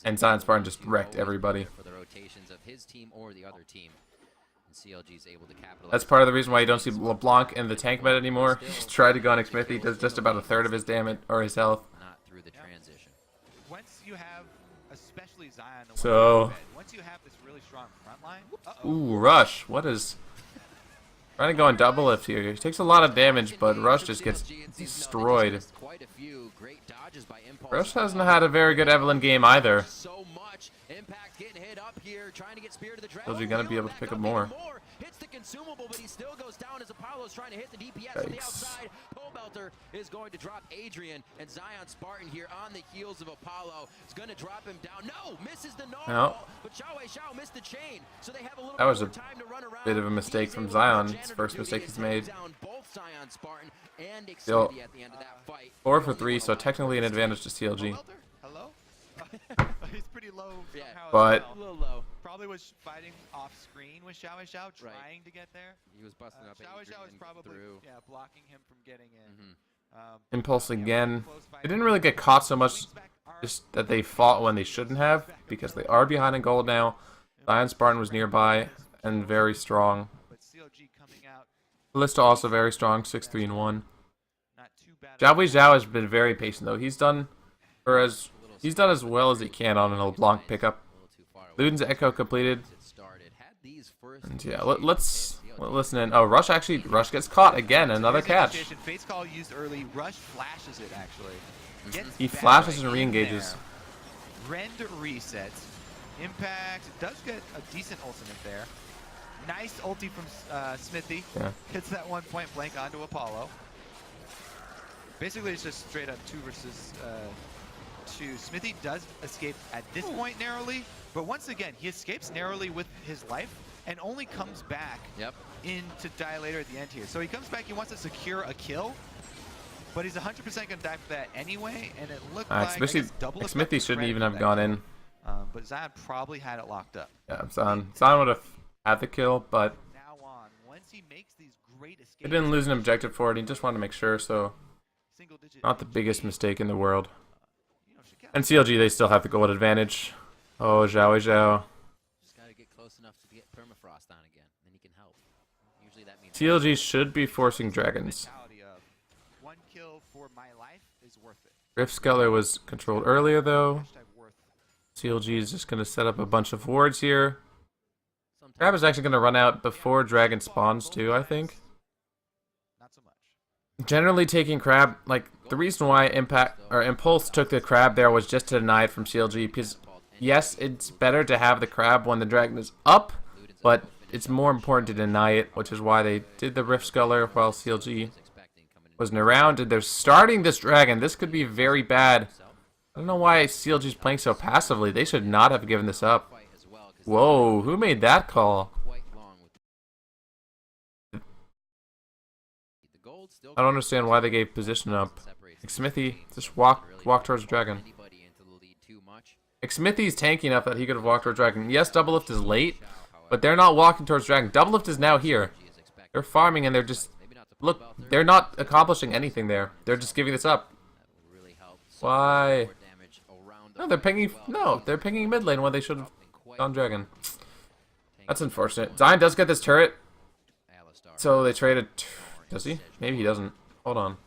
and Zion Spartan just wrecked everybody. That's part of the reason why you don't see LeBlanc in the tank meta anymore. He's tried to go on Smith. He does just about a third of his damage or his health. Once you have, especially Zion, So, once you have this really strong front line. Ooh, Rush. What is... Trying to go on double lift here. He takes a lot of damage, but Rush just gets destroyed. Rush hasn't had a very good Evelyn game either. Is he gonna be able to pick up more? Hits the consumable, but he still goes down as Apollo's trying to hit the DPS on the outside. Belter is going to drop Adrian, and Zion Spartan here on the heels of Apollo is going to drop him down. No, misses the no, but Xiao missed the chain, so they have a little more time to run around. Bit of a mistake from Zion. It's the first mistake he's made. Still 4 for 3, so technically an advantage to CLG. Hello? He's pretty low somehow. But a little low. Probably was fighting off screen with Xiao, trying to get there. He was busting up Xiao is probably blocking him from getting in. Impulse again. They didn't really get caught so much, just that they fought when they shouldn't have, because they are behind in gold now. Zion Spartan was nearby and very strong. Ballista also very strong, 6-3-1. Zhao has been very patient though. He's done as well as he can on an LeBlanc pickup. Luden's Echo completed. And yeah, let's listen in. Oh, Rush gets caught again. Another catch. Face call used early. Rush flashes it actually. He flashes and re-engages. Rend resets. Impact does get a decent ultimate there. Nice ulti from Smithy. Yeah. Hits that one point blank onto Apollo. Basically, it's just straight up 2 versus 2. Smithy does escape at this point narrowly, but once again, he escapes narrowly with his life and only comes back in to die later at the end here. So he comes back, he wants to secure a kill, but he's 100% going to die for that anyway, and it looked like Smithy shouldn't even have gone in. But Zion probably had it locked up. Yeah, Zion would have had the kill, but now on, once he makes these great escapes, he didn't lose an objective for it. He just wanted to make sure, so not the biggest mistake in the world. And CLG, they still have the gold advantage. Oh, Zhao. Just gotta get close enough to get permafrost on again, then he can help. Usually that means CLG should be forcing dragons. One kill for my life is worth it. Rift Skeller was controlled earlier though. CLG is just gonna set up a bunch of wards here. Crab is actually gonna run out before dragon spawns too, I think. Generally taking Crab, like, the reason why Impulse took the Crab there was just to deny it from CLG, because, yes, it's better to have the Crab when the Dragon is up, but it's more important to deny it, which is why they did the Rift Sculler while CLG wasn't around, and they're starting this Dragon. This could be very bad. I don't know why CLG is playing so passively. They should not have given this up. Whoa, who made that call? I don't understand why they gave position up. Like Smithy, just walk towards the dragon. Like Smithy's tanky enough that he could have walked towards dragon. Yes, double lift is late, but they're not walking towards dragon. Double lift is now here. They're farming and they're just look. They're not accomplishing anything there. They're just giving this up. Why? No, they're pinging. No, they're pinging mid lane when they should have gone dragon. That's unfortunate. Zion does get this turret, so they traded. Does he? Maybe he doesn't. Hold on.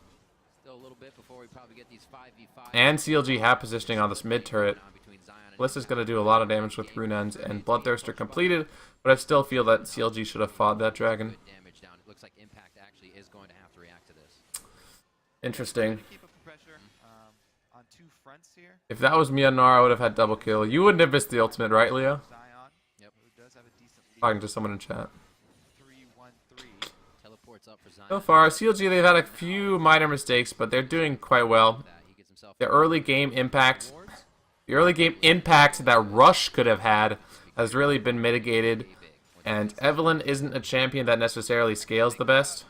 probably get these 5v5. And CLG have positioning on this mid turret. Bliss's going to do a lot of damage with Runeends, and Bloodthirster completed, but I still feel that CLG should have fought that dragon. Damage down. It looks like Impact actually is going to have to react to this. Interesting. Keep up the pressure on two fronts here. If that was Myanmar, I would have had double kill. You wouldn't have missed the ultimate, right, Leo? Zion, yep, who does have a decent lead. Talking to someone in chat. 3-1-3. Teleports up for Zion. So far, CLG, they've had a few minor mistakes, but they're doing quite well. He gets himself The early game impact that Rush could have had has really been mitigated, and Evelyn isn't a champion that necessarily scales the best.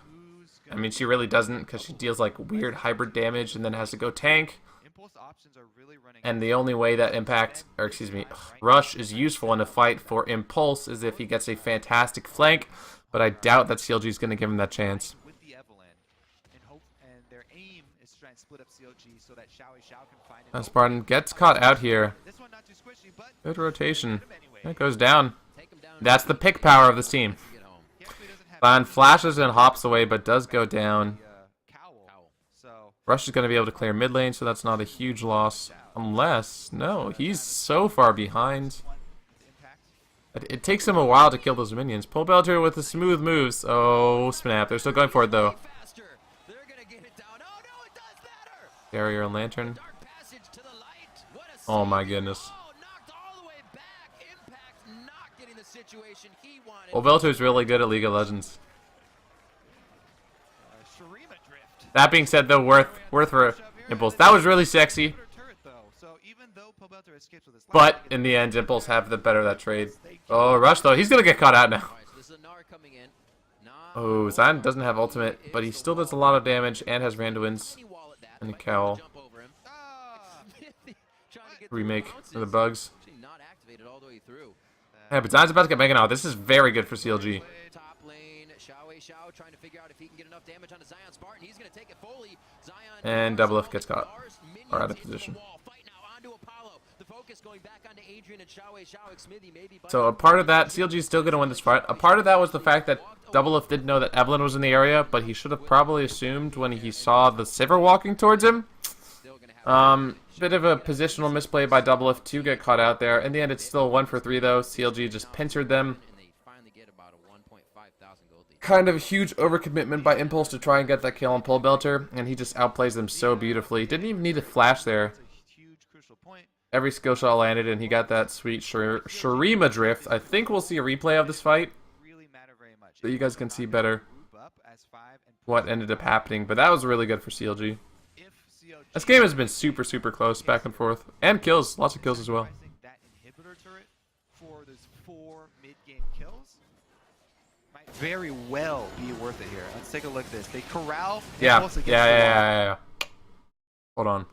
I mean, she really doesn't, because she deals like weird hybrid damage and then has to go tank. Impulse options are really running. And the only way that Rush is useful in a fight for Impulse is if he gets a fantastic flank, but I doubt that CLG is going to give him that chance. With the Evelyn, and their aim is to try and split up CLG so that Xiao can find an Spartan gets caught out here. This one not too squishy, but Good rotation. anyway. It goes down. take him down. That's the pick power of this team. To get home. He actually doesn't have Zion flashes and hops away, but does go down. the, cowl. So Rush is going to be able to clear mid lane, so that's not a huge loss. Unless, no, he's so far behind. impact. It takes him a while to kill those minions. Pull Belter with the smooth moves. Oh, snap. They're still going for it, though. Faster. They're going to get it down. Oh, no, it does better. Barrier and Lantern. Dark passage to the light. What a Oh, save. my goodness. Oh, knocked all the way back. Impact not getting the situation he wanted. Well, Belter's really good at League of Legends. Shurima drift. That being said, though, worth for Impulse. That was really sexy. Turret, though. So even though Pobelter escapes with his life, But in the end, Impulse have the better of that trade. Oh, Rush, though. He's going to get caught out now. All right, so this is a Gnar coming in. Oh, Zion doesn't have ultimate, but he still does a lot of damage and has Randuin's Tiny wall at that, and a but cowl. jump over him. ah, Trying to get Remake through of the bounces. bugs. Actually not activated all the way through. Yeah, but Zion's about to get Mega now. This is very good for CLG. Top lane, Xiao trying to figure out if he can get enough damage onto Zion Spartan. He's going to take it fully. Zion And bars Double F out gets with caught. bars, minions Or out of into the position. wall. Fight now onto Apollo. The focus going back onto Adrian and Xiao, Smithy maybe. So a part of that, CLG is still going to win this fight. A part of that was the fact that Double F didn't know that Evelyn was in the area, but he should have probably assumed when he saw the Sivir walking towards him. Bit of a positional misplay by Double F to get caught out there. In the end, it's still 1 for 3 though. CLG just pincered them. And they finally get about a 1.5 thousand gold lead. Kind of a huge overcommitment by Impulse to try and get that kill on Pull Belter, and he just outplays them so beautifully. Didn't even need a flash there. it's a huge crucial point. Every skill shot landed, and he got that sweet Shurima drift. I think we'll see a replay of this fight, Really matter very much. so you guys can see better Group up as 5 and what ended up happening. But that was really good for CLG. if CLG This game has been super, super close, back and forth. And kills, lots of kills as well. sacrificing that inhibitor turret for those 4 mid-game kills might very well be worth it here. Let's take a look at this. They corral Yeah, Impulse against the wall. yeah. Hold on.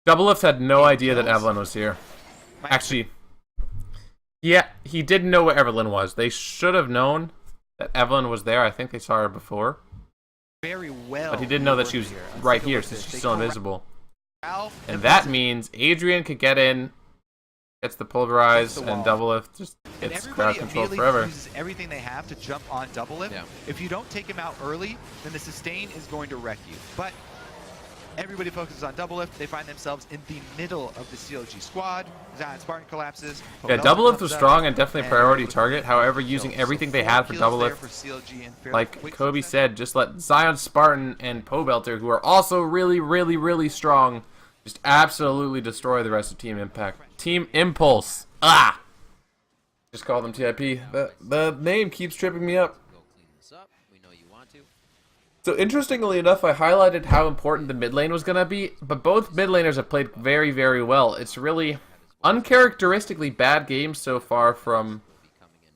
Double F had no idea that Evelyn was here. Actually, yeah, he didn't know where Evelyn was. They should have known that Evelyn was there. I think they saw her before. Very well. But he didn't know that she was be worth it here. Let's right take a here look at since this. she's They still corral invisible. And Impulse that means Adrian could get in, gets the pulverize, Gets the and wall. Double F just And gets everybody crowd control immediately forever. uses everything they have to jump on Double Lift. Yeah. If you don't take him out early, then the sustain is going to wreck you. But everybody focuses on Double Lift. They find themselves in the middle of the CLG squad. Zion Spartan collapses. Yeah, Pobelter Double Lift comes was up, strong and definitely a and priority with target. However, using kills. everything So they 4 had for kills Double there Lift, for CLG in fairly like quick Kobe succession. said, just let Zion Spartan and Pobelter, who are also really, really, really strong, just absolutely destroy the rest of Team Impact. Team Impulse. Ah! Just call them TIP. The name keeps tripping me up. Go clean this up. We know you want to. So interestingly enough, I highlighted how important the mid lane was going to be, but both mid laners have played very, very well. It's really uncharacteristically bad games so far from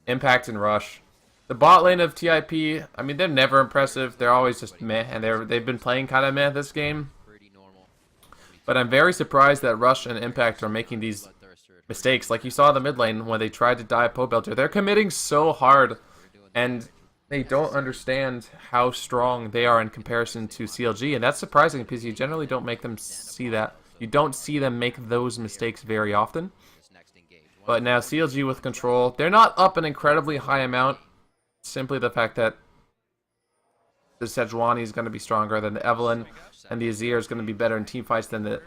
Impact and Rush. The bot lane of TIP, I mean, they're never impressive. They're always just meh, and they've been playing kind of meh this game. Pretty normal. But I'm very surprised that Rush and Impact are making these mistakes. Like you saw the mid lane when they tried to dive Pobelter. They're committing so hard, and they don't understand how strong they are in comparison to CLG, and that's surprising because you generally don't make them see that. You don't see them make those mistakes very often. This next engage. But now CLG with control, they're not up an incredibly high amount. Simply the fact that the Sejuani is going to be stronger than the Evelyn, and the Azir is going to be better in team fights than the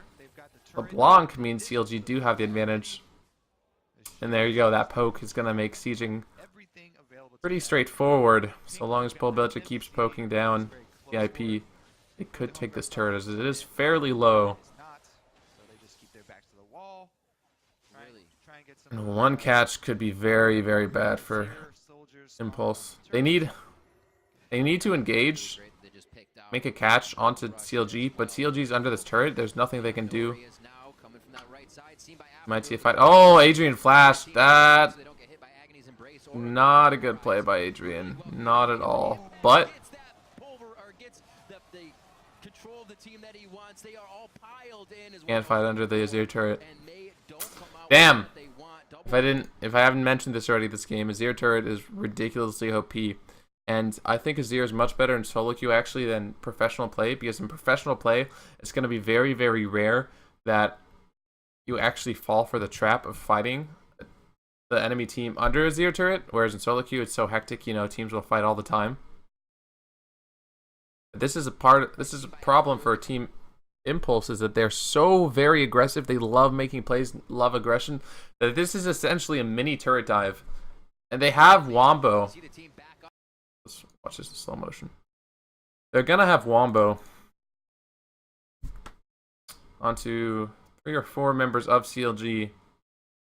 LeBlanc. Means CLG do have the advantage. And there you go. That poke is going to make sieging pretty straightforward. So long as Belcher keeps poking down VIP, it could take this turret as it is fairly low. And one catch could be very, very bad for Impulse. They need to engage, make a catch onto CLG, but CLG's under this turret. There's nothing they can do. Might see a fight. Oh, Adrian flashed. That not a good play by Adrian. Not at all. But can't fight under the Azir turret. Damn. If I haven't mentioned this already, this game, Azir turret is ridiculously OP. And I think Azir is much better in solo queue actually than professional play, because in professional play, it's going to be very, very rare that you actually fall for the trap of fighting the enemy team under Azir turret, whereas in solo queue, it's so hectic, you know, teams will fight all the time. This is a problem for a team Impulse, is that they're so very aggressive. They love making plays, love aggression, that this is essentially a mini turret dive. And they have Wombo. Let's watch this in slow motion. They're gonna have Wombo onto 3 or 4 members of CLG.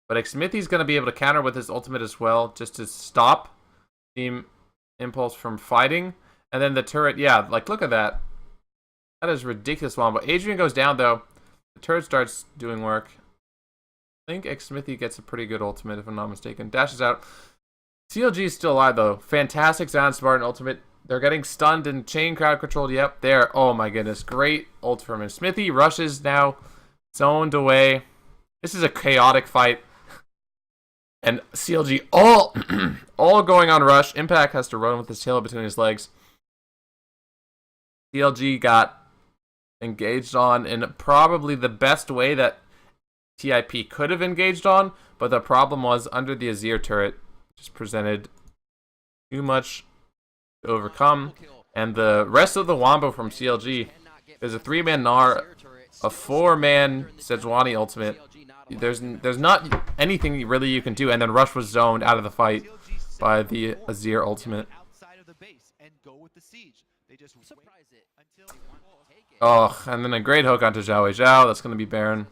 But Xmithy's gonna be able to counter with his ultimate as well, just to stop Team Impulse from fighting. And then the turret, yeah, like look at that. That is ridiculous Wombo. Adrian goes down though. The turret starts doing work. I think Xmithy gets a pretty good ultimate if I'm not mistaken. Dashes out. CLG is still alive though. Fantastic Zion Spartan ultimate. They're getting stunned and chain crowd controlled. Yep, there. Oh my goodness. Great ult from him. Smithy rushes now. Zoned away. This is a chaotic fight. And CLG all going on rush. Impact has to run with his tail between his legs. CLG got engaged on in probably the best way that TIP could have engaged on, but the problem was under the Azir turret just presented too much to overcome, and the rest of the Wombo from CLG, there's a 3-man Gnar, a 4-man Sejuani ultimate. There's not anything really you can do, and then Rush was zoned out of the fight by the Azir ultimate. Oh, and then a great hook onto Zhao Wei Zhao. That's going to be Baron.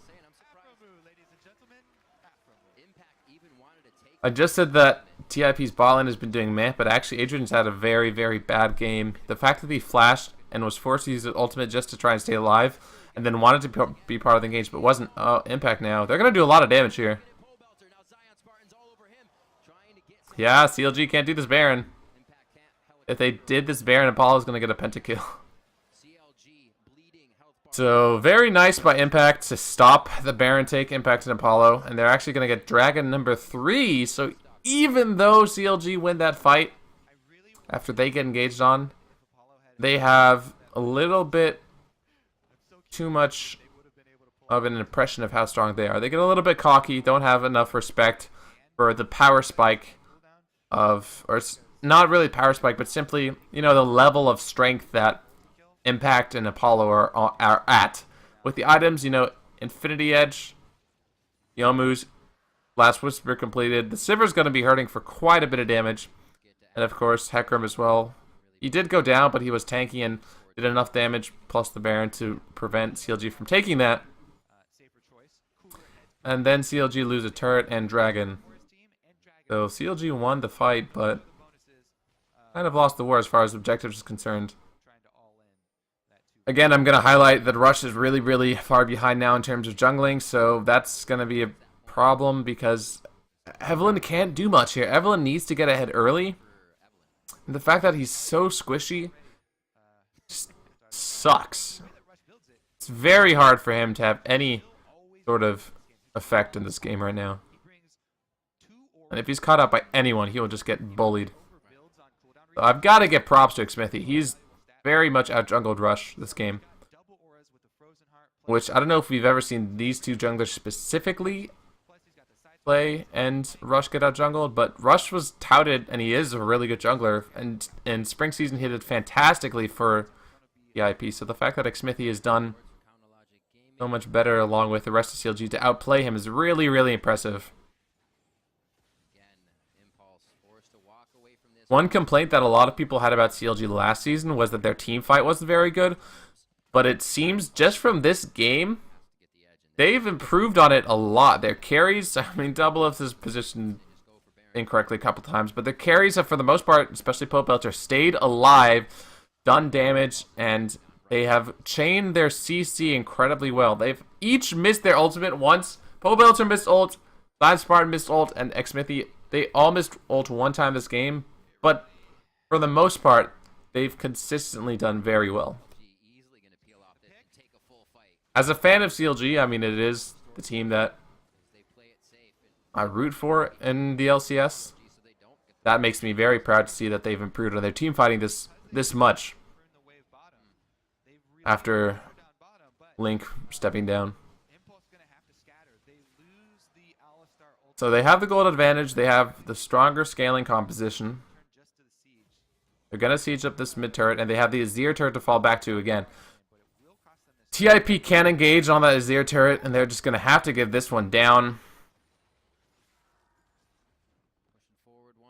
I just said that TIP's bot lane has been doing meh, but actually Adrian's had a very, very bad game. The fact that he flashed and was forced to use his ultimate just to try and stay alive, and then wanted to be part of the engage, but wasn't. Impact now. They're going to do a lot of damage here. Yeah, CLG can't do this Baron. If they did this Baron, Apollo's going to get a pentakill. So, very nice by Impact to stop the Baron take, Impact and Apollo. And they're actually going to get Dragon number 3. So, even though CLG win that fight, after they get engaged on, they have a little bit too much of an impression of how strong they are. They get a little bit cocky, don't have enough respect for the power spike of, or it's not really power spike, but simply, you know, the level of strength that Impact and Apollo are at. With the items, you know, Infinity Edge, Yomu's, Last Whisper completed. The Sivir's going to be hurting for quite a bit of damage. And of course, Hecarim as well. He did go down, but he was tanky and did enough damage, plus the Baron, to prevent CLG from taking that. And then CLG lose a turret and Dragon. So CLG won the fight, but kind of lost the war as far as objectives is concerned. Again, I'm going to highlight that Rush is really, really far behind now in terms of jungling, so that's going to be a problem because Evelyn can't do much here. Evelyn needs to get ahead early. And the fact that he's so squishy just sucks. It's very hard for him to have any sort of effect in this game right now. And if he's caught up by anyone, he will just get bullied. So I've got to get props to Xmithy. He's very much out-jungled Rush this game. Which, I don't know if we've ever seen these two junglers specifically play and Rush get out jungled, but Rush was touted, and he is a really good jungler, and in spring season he did fantastically for TIP, so the fact that Xmithy has done so much better along with the rest of CLG to outplay him is really, really impressive. One complaint that a lot of people had about CLG last season was that their team fight wasn't very good, but it seems just from this game, they've improved on it a lot. Their carries, I mean, Double F is positioned incorrectly a couple times, but their carries have, for the most part, especially Pope Belter, stayed alive, done damage, and they have chained their CC incredibly well. They've each missed their ultimate once. Pope Belter missed ult, Zion Spartan missed ult, and Xmithy, they all missed ult one time this game, but for the most part, they've consistently done very well. As a fan of CLG, I mean, it is the team that I root for in the LCS. That makes me very proud to see that they've improved on their team fighting this much after Link stepping down. So they have the gold advantage. They have the stronger scaling composition. They're going to siege up this mid turret, and they have the Azir turret to fall back to again. TIP can engage on that Azir turret, and they're just going to have to give this one down.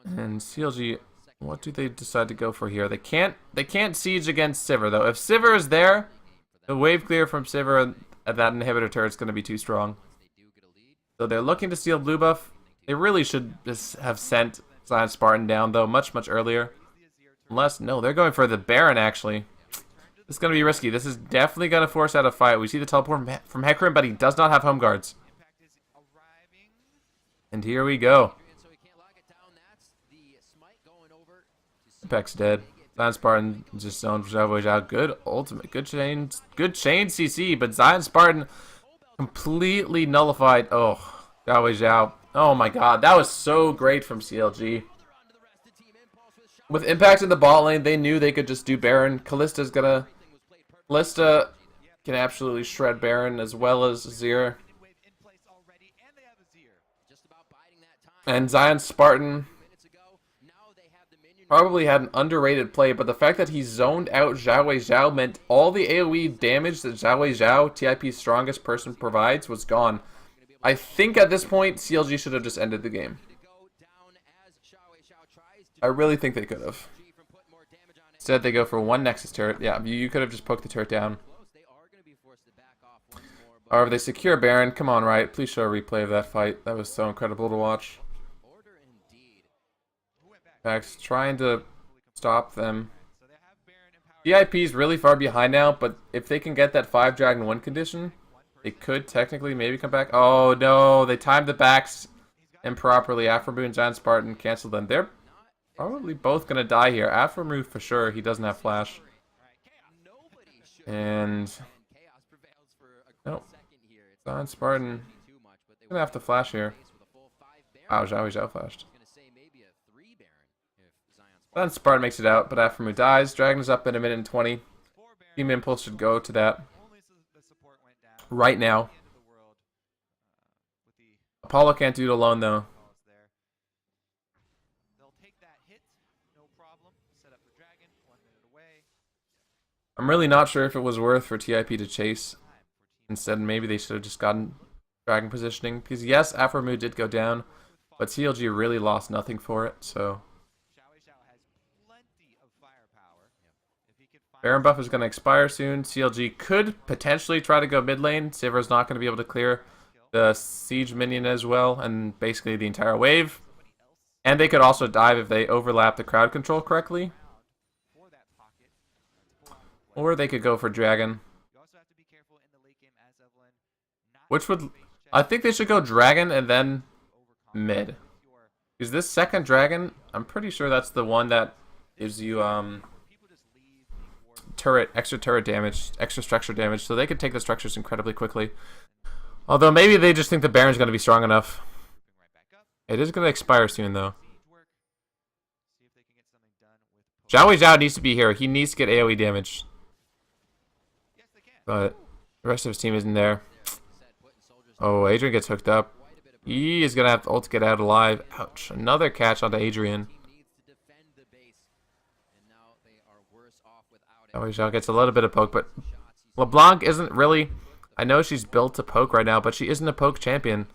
And CLG, what do they decide to go for here? They can't siege against Sivir, though. If Sivir is there, the wave clear from Sivir at that inhibitor turret is going to be too strong. So they're looking to steal blue buff. They really should just have sent Zion Spartan down, though, much earlier. Unless, no, they're going for the Baron, actually. This is going to be risky. This is definitely going to force out a fight. We see the teleport from Hecarim, but he does not have home guards. And here we go. Impact's dead. Zion Spartan just zoned Zhao out. Good ultimate. Good chain CC, but Zion Spartan completely nullified. Oh, Zhao. Oh my god, that was so great from CLG. With Impact in the bot lane, they knew they could just do Baron. Kalista can absolutely shred Baron as well as Azir. And Zion Spartan probably had an underrated play, but the fact that he zoned out Zhao meant all the AoE damage that Zhao, TIP's strongest person, provides was gone. I think at this point, CLG should have just ended the game. I really think they could have. Instead, they go for one Nexus turret. Yeah, you could have just poked the turret down. However, they secure Baron. Come on, Riot. Please show a replay of that fight. That was so incredible to watch. In fact, trying to stop them. VIP is really far behind now, but if they can get that 5 Dragon 1 condition, they could technically maybe come back. Oh, no. They timed the backs improperly. Afromu and Giant Spartan canceled them. They're probably both going to die here. Afromu for sure. He doesn't have flash. And no. Giant Spartan going to have to flash here. Wow, Zhao flashed. Then Spartan makes it out, but Afromu dies. Dragon is up in a minute and 20. Team Impulse should go to that right now. Apollo can't do it alone, though. I'm really not sure if it was worth for TIP to chase. Instead, maybe they should have just gotten Dragon positioning. Because yes, Afromu did go down, but CLG really lost nothing for it, so... Baron buff is going to expire soon. CLG could potentially try to go mid lane. Sivir's not going to be able to clear the siege minion as well, and basically the entire wave. And they could also dive if they overlap the crowd control correctly. Or they could go for Dragon. Which would... I think they should go Dragon and then mid. Because this second Dragon, I'm pretty sure that's the one that gives you... extra turret damage, extra structure damage, so they could take the structures incredibly quickly. Although maybe they just think the Baron's going to be strong enough. It is going to expire soon, though. Zhao needs to be here. He needs to get AoE damage. But the rest of his team isn't there. Oh, Adrian gets hooked up. He is going to have to ult to get out alive. Ouch. Another catch onto Adrian. Xiao gets a little bit of poke, but LeBlanc isn't really... I know she's built to poke right now, but she isn't a poke champion.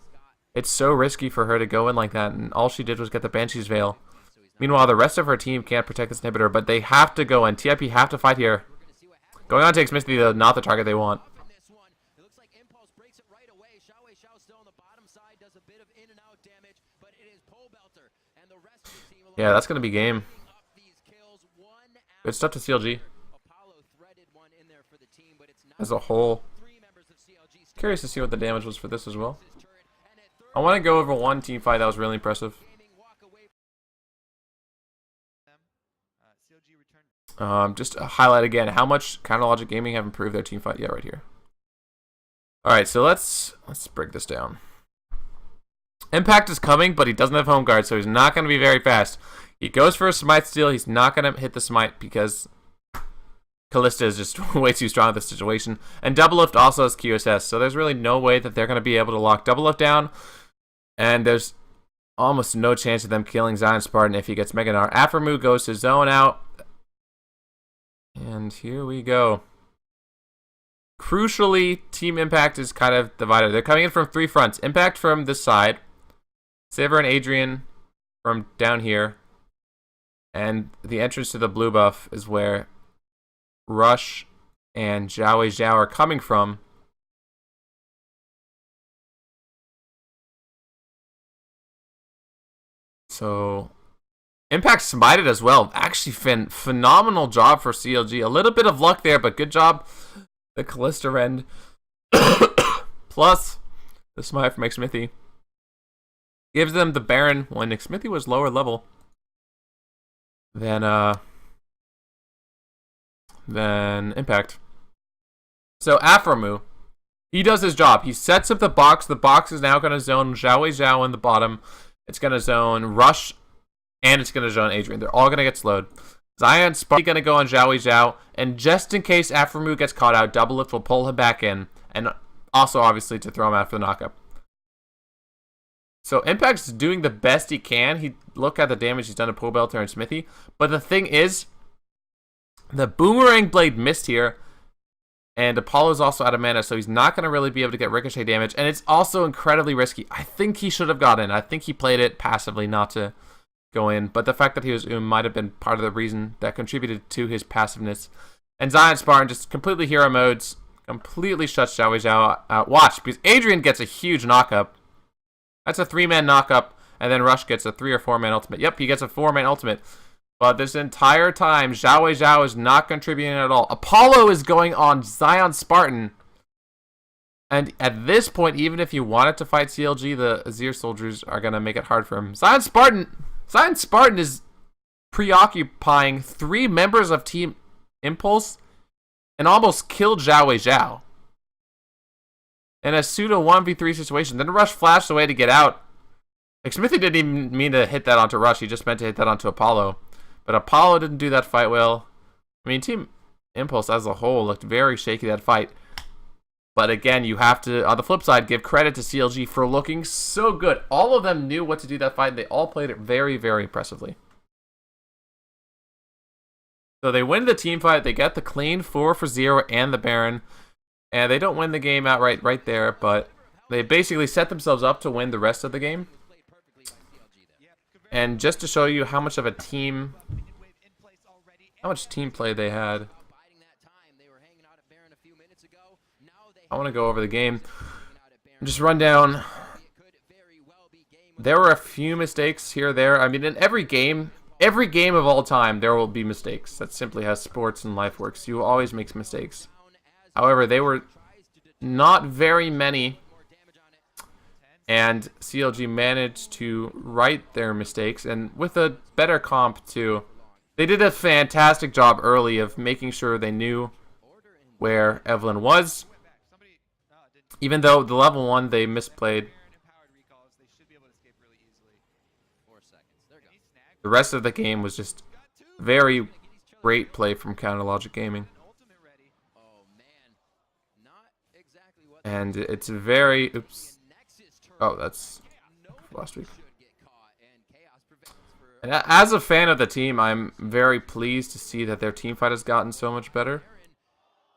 It's so risky for her to go in like that, and all she did was get the Banshee's Veil. Meanwhile, the rest of her team can't protect this inhibitor, but they have to go in. TIP have to fight here. Going on takes Misty, though, not the target they want. Yeah, that's going to be game. Good stuff to CLG. As a whole. Curious to see what the damage was for this as well. I want to go over one team fight that was really impressive. Just to highlight again how much Counterlogic Gaming have improved their team fight. Yeah, right here. Alright, so let's break this down. Impact is coming, but he doesn't have home guard, so he's not going to be very fast. He goes for a smite steal. He's not going to hit the smite because Kalista is just way too strong in this situation. And Double Lift also has QSS, so there's really no way that they're going to be able to lock Double Lift down. And there's almost no chance of them killing Zion Spartan if he gets Mega Gnar. Aphromoo goes to zone out. And here we go. Crucially, Team Impact is kind of divided. They're coming in from three fronts. Impact from this side. Saver and Adrian from down here. And the entrance to the blue buff is where Rush and Zhao are coming from. So Impact smited as well. Actually, phenomenal job for CLG. A little bit of luck there, but good job. The Kalista end. Plus, the smite from Xmithy gives them the Baron when Xmithy was lower level than Impact. So Aphromoo, he does his job. He sets up the box. The box is now going to zone Zhao in the bottom. It's going to zone Rush, and it's going to zone Adrian. They're all going to get slowed. Zion Sparky going to go on Zhao, and just in case Aphromoo gets caught out, Double Lift will pull him back in, and also obviously to throw him out for the knockup. So Impact's doing the best he can. Look at the damage he's done to Pobelter and Smithy. But the thing is, the Boomerang Blade missed here, and Apollo's also out of mana, so he's not going to really be able to get ricochet damage, and it's also incredibly risky. I think he should have got in. I think he played it passively not to go in, but the fact that he was might have been part of the reason that contributed to his passiveness. And Zion Spartan just completely hero modes, completely shuts Zhao out. Watch, because Adrian gets a huge knockup. That's a 3-man knockup, and then Rush gets a 3 or 4-man ultimate. Yep, he gets a 4-man ultimate. But this entire time, Zhao is not contributing at all. Apollo is going on Zion Spartan. And at this point, even if you wanted to fight CLG, the Azir soldiers are going to make it hard for him. Zion Spartan is preoccupying 3 members of Team Impulse and almost killed Zhao in a pseudo 1v3 situation. Then Rush flashed away to get out. Smithy didn't even mean to hit that onto Rush. He just meant to hit that onto Apollo. But Apollo didn't do that fight well. I mean, Team Impulse as a whole looked very shaky that fight. But again, you have to, on the flip side, give credit to CLG for looking so good. All of them knew what to do that fight. They all played it very, very impressively. So they win the team fight. They get the clean 4-for-0 and the Baron. And they don't win the game outright right there, but they basically set themselves up to win the rest of the game. And just to show you how much of a team, how much team play they had, I want to go over the game. Just run down. There were a few mistakes here or there. I mean, in every game of all time, there will be mistakes. That's simply how sports and life works. You will always make mistakes. However, they were not very many. And CLG managed to right their mistakes, and with a better comp too. They did a fantastic job early of making sure they knew where Evelyn was. Even though the level 1 they misplayed. The rest of the game was just very great play from Counterlogic Gaming. And it's very... Oops. Oh, that's last week. And as a fan of the team, I'm very pleased to see that their team fight has gotten so much better.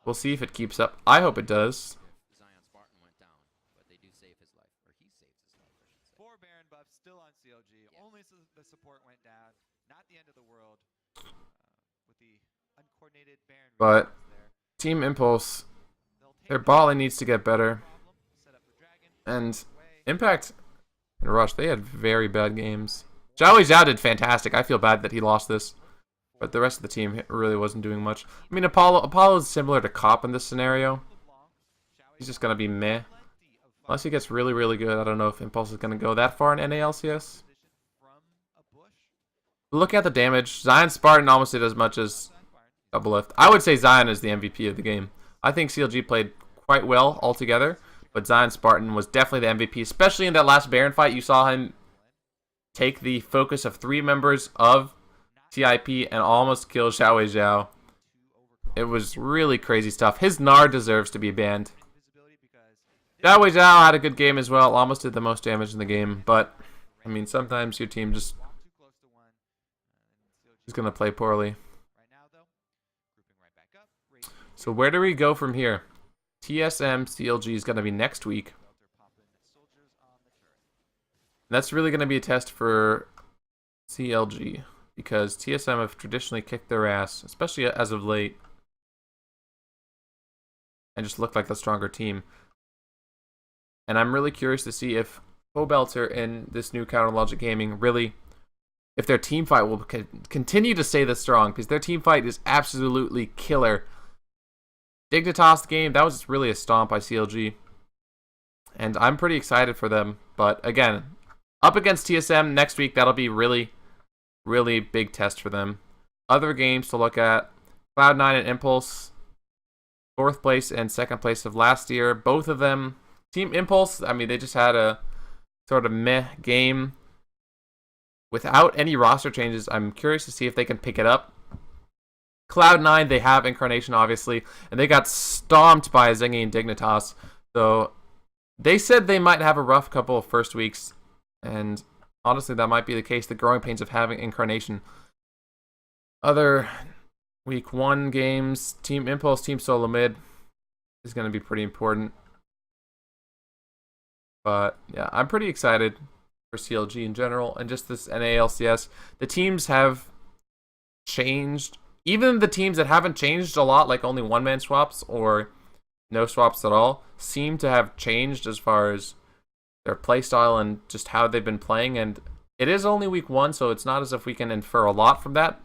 We'll see if it keeps up. I hope it does. Zion Spartan went down, but they do save his life, or he saves his life, I should say. 4 Baron buffs still on CLG. Only the support went down. Not the end of the world. With the uncoordinated Baron. But Team Impulse, their balling needs to get better. And Impact and Rush, they had very bad games. Zhao did fantastic. I feel bad that he lost this. But the rest of the team really wasn't doing much. I mean, Apollo is similar to Cop in this scenario. He's just going to be meh. Unless he gets really, really good. I don't know if Impulse is going to go that far in NALCS. Look at the damage. Zion Spartan almost did as much as Doublelift. I would say Zion is the MVP of the game. I think CLG played quite well altogether. But Zion Spartan was definitely the MVP. Especially in that last Baron fight. You saw him take the focus of 3 members of TIP and almost kill Zhao. It was really crazy stuff. His Gnar deserves to be banned. Zhao had a good game as well. Almost did the most damage in the game. But, I mean, sometimes your team just is going to play poorly. So where do we go from here? TSM CLG is going to be next week. That's really going to be a test for CLG. Because TSM have traditionally kicked their ass, especially as of late. And just looked like the stronger team. And I'm really curious to see if Pobelter in this new Counter Logic Gaming really, if their team fight will continue to stay this strong. Because their team fight is absolutely killer. Dignitas game, that was really a stomp by CLG. And I'm pretty excited for them. But again, up against TSM next week, that'll be really big test for them. Other games to look at: Cloud9 and Impulse, 4th place and 2nd place of last year. Both of them, Team Impulse, I mean, they just had a sort of meh game without any roster changes. I'm curious to see if they can pick it up. Cloud9, they have Incarnation, obviously, and they got stomped by Zengi and Dignitas. So they said they might have a rough couple of first weeks, and honestly, that might be the case. The growing pains of having Incarnation. Other week 1 games, Team Impulse, Team Solo Mid is going to be pretty important. But yeah, I'm pretty excited for CLG in general and just this NALCS. The teams have changed. Even the teams that haven't changed a lot, like only one-man swaps or no swaps at all, seem to have changed as far as their playstyle and just how they've been playing. And it is only week 1, so it's not as if we can infer a lot from that.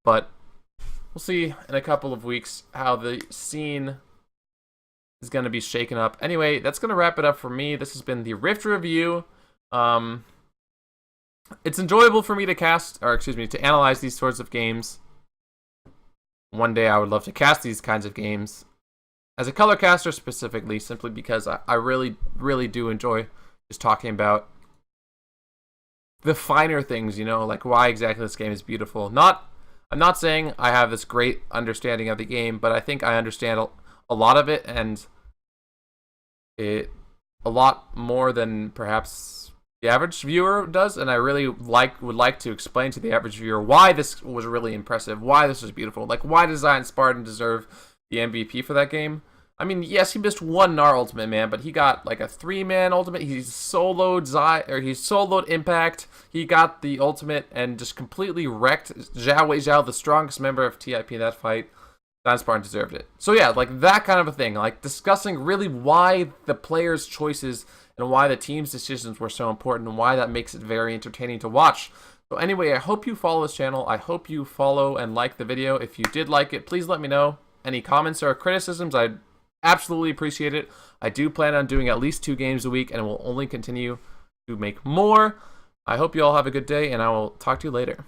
But we'll see in a couple of weeks how the scene is going to be shaken up. Anyway, that's going to wrap it up for me. This has been the Rift review. It's enjoyable for me to analyze these sorts of games. One day I would love to cast these kinds of games as a color caster specifically, simply because I really do enjoy just talking about the finer things, you know, like why exactly this game is beautiful. I'm not saying I have this great understanding of the game, but I think I understand a lot of it, and a lot more than perhaps the average viewer does, and I really would like to explain to the average viewer why this was really impressive, why this was beautiful. Like, why does Zion Spartan deserve the MVP for that game? I mean, yes, he missed 1 Gnar ultimate, man, but he got like a 3-man ultimate. He soloed Impact. He got the ultimate and just completely wrecked Zhao, the strongest member of TIP in that fight. Zion Spartan deserved it. So yeah, like that kind of a thing, like discussing really why the players' choices and why the team's decisions were so important and why that makes it very entertaining to watch. So anyway, I hope you follow this channel. I hope you follow and like the video. If you did like it, please let me know. Any comments or criticisms, I'd absolutely appreciate it. I do plan on doing at least 2 games a week, and will only continue to make more. I hope you all have a good day, and I will talk to you later.